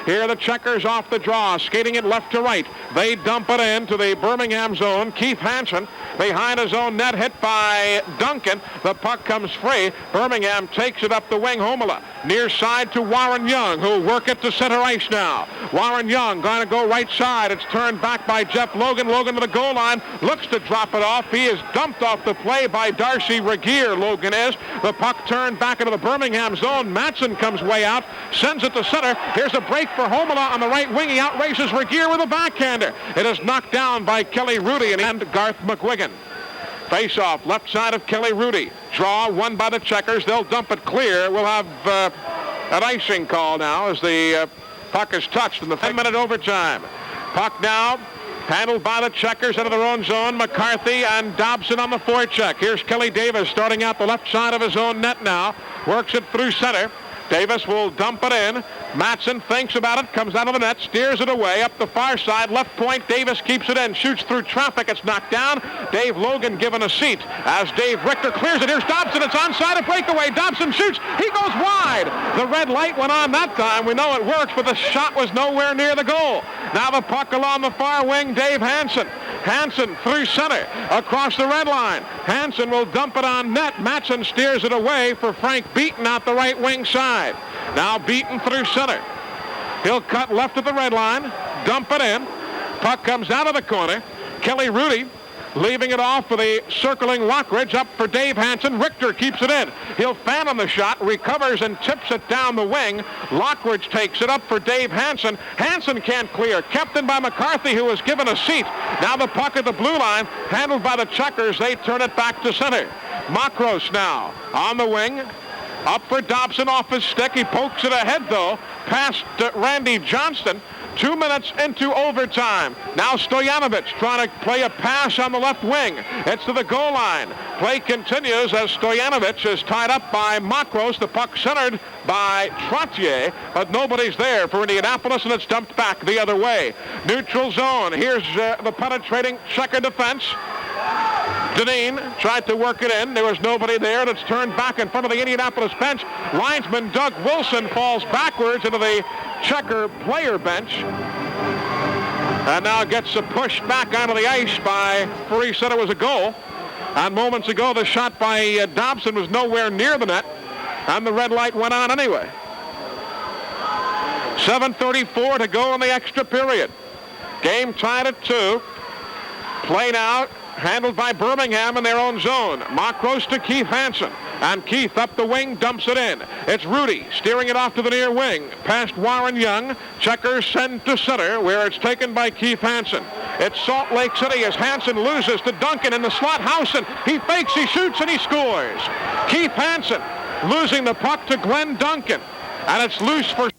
Here the checkers off the draw, skating it left to right. They dump it into the Birmingham zone. Keith Hansen behind his own net, hit by Duncan. The puck comes free. Birmingham takes it up the wing. Homola near side to Warren Young, who'll work it to center ice now. Warren Young going to go right side. It's turned back by Jeff Logan. Logan to the goal line, looks to drop it off. He is dumped off the play by Darcy Regier. Logan is. The puck turned back into the Birmingham zone. Matson comes way out, sends it to center. Here's a break for Homola on the right wing. He outraces Regier with a backhander. It is knocked down by Kelly Rudy and Garth McGuigan. Face-off, left side of Kelly Rudy. Draw, won by the checkers. They'll dump it clear. We'll have an icing call now as the puck is touched in the 10-minute overtime. Puck now handled by the checkers out of their own zone. McCarthy and Dobson on the forecheck. Here's Kelly Davis starting out the left side of his own net now. Works it through center. Davis will dump it in. Matson thinks about it, comes out of the net, steers it away up the far side, left point. Davis keeps it in, shoots through traffic. It's knocked down. Dave Logan given a seat as Dave Richter clears it. Here's Dobson. It's onside, a breakaway. Dobson shoots. He goes wide. The red light went on that time. We know it works, but the shot was nowhere near the goal. Now the puck along the far wing, Dave Hansen. Hansen through center, across the red line. Hansen will dump it on net. Matson steers it away for Frank Beaton out the right wing side. Now Beaton through center. He'll cut left at the red line, dump it in. Puck comes out of the corner. Kelly Rudy leaving it off for the circling Lockridge, up for Dave Hansen. Richter keeps it in. He'll fan on the shot, recovers and tips it down the wing. Lockridge takes it up for Dave Hansen. Hansen can't clear, kept in by McCarthy, who was given a seat. Now the puck at the blue line, handled by the checkers. They turn it back to center. Makros now on the wing. Up for Dobson off his stick. He pokes it ahead, though, past Randy Johnston. 2 minutes into overtime. Now Stojanovic trying to play a pass on the left wing. It's to the goal line. Play continues as Stojanovic is tied up by Makros. The puck centered by Trottier, but nobody's there for Indianapolis, and it's dumped back the other way. Neutral zone. Here's the penetrating checker defense. Dineen tried to work it in. There was nobody there, and it's turned back in front of the Indianapolis bench. Linesman Doug Wilson falls backwards into the checker player bench. And now gets a push back onto the ice by Free said it was a goal. And moments ago, the shot by Dobson was nowhere near the net, and the red light went on anyway. 7:34 to go in the extra period. Game tied at 2. Play now handled by Birmingham in their own zone. Makros to Keith Hansen. And Keith up the wing, dumps it in. It's Rudy steering it off to the near wing. Past Warren Young. Checkers send to center, where it's taken by Keith Hansen. It's Salt Lake City as Hansen loses to Duncan in the slot. Housen, he fakes, he shoots, and he scores. Keith Hansen losing the puck to Glenn Duncan. And it's loose for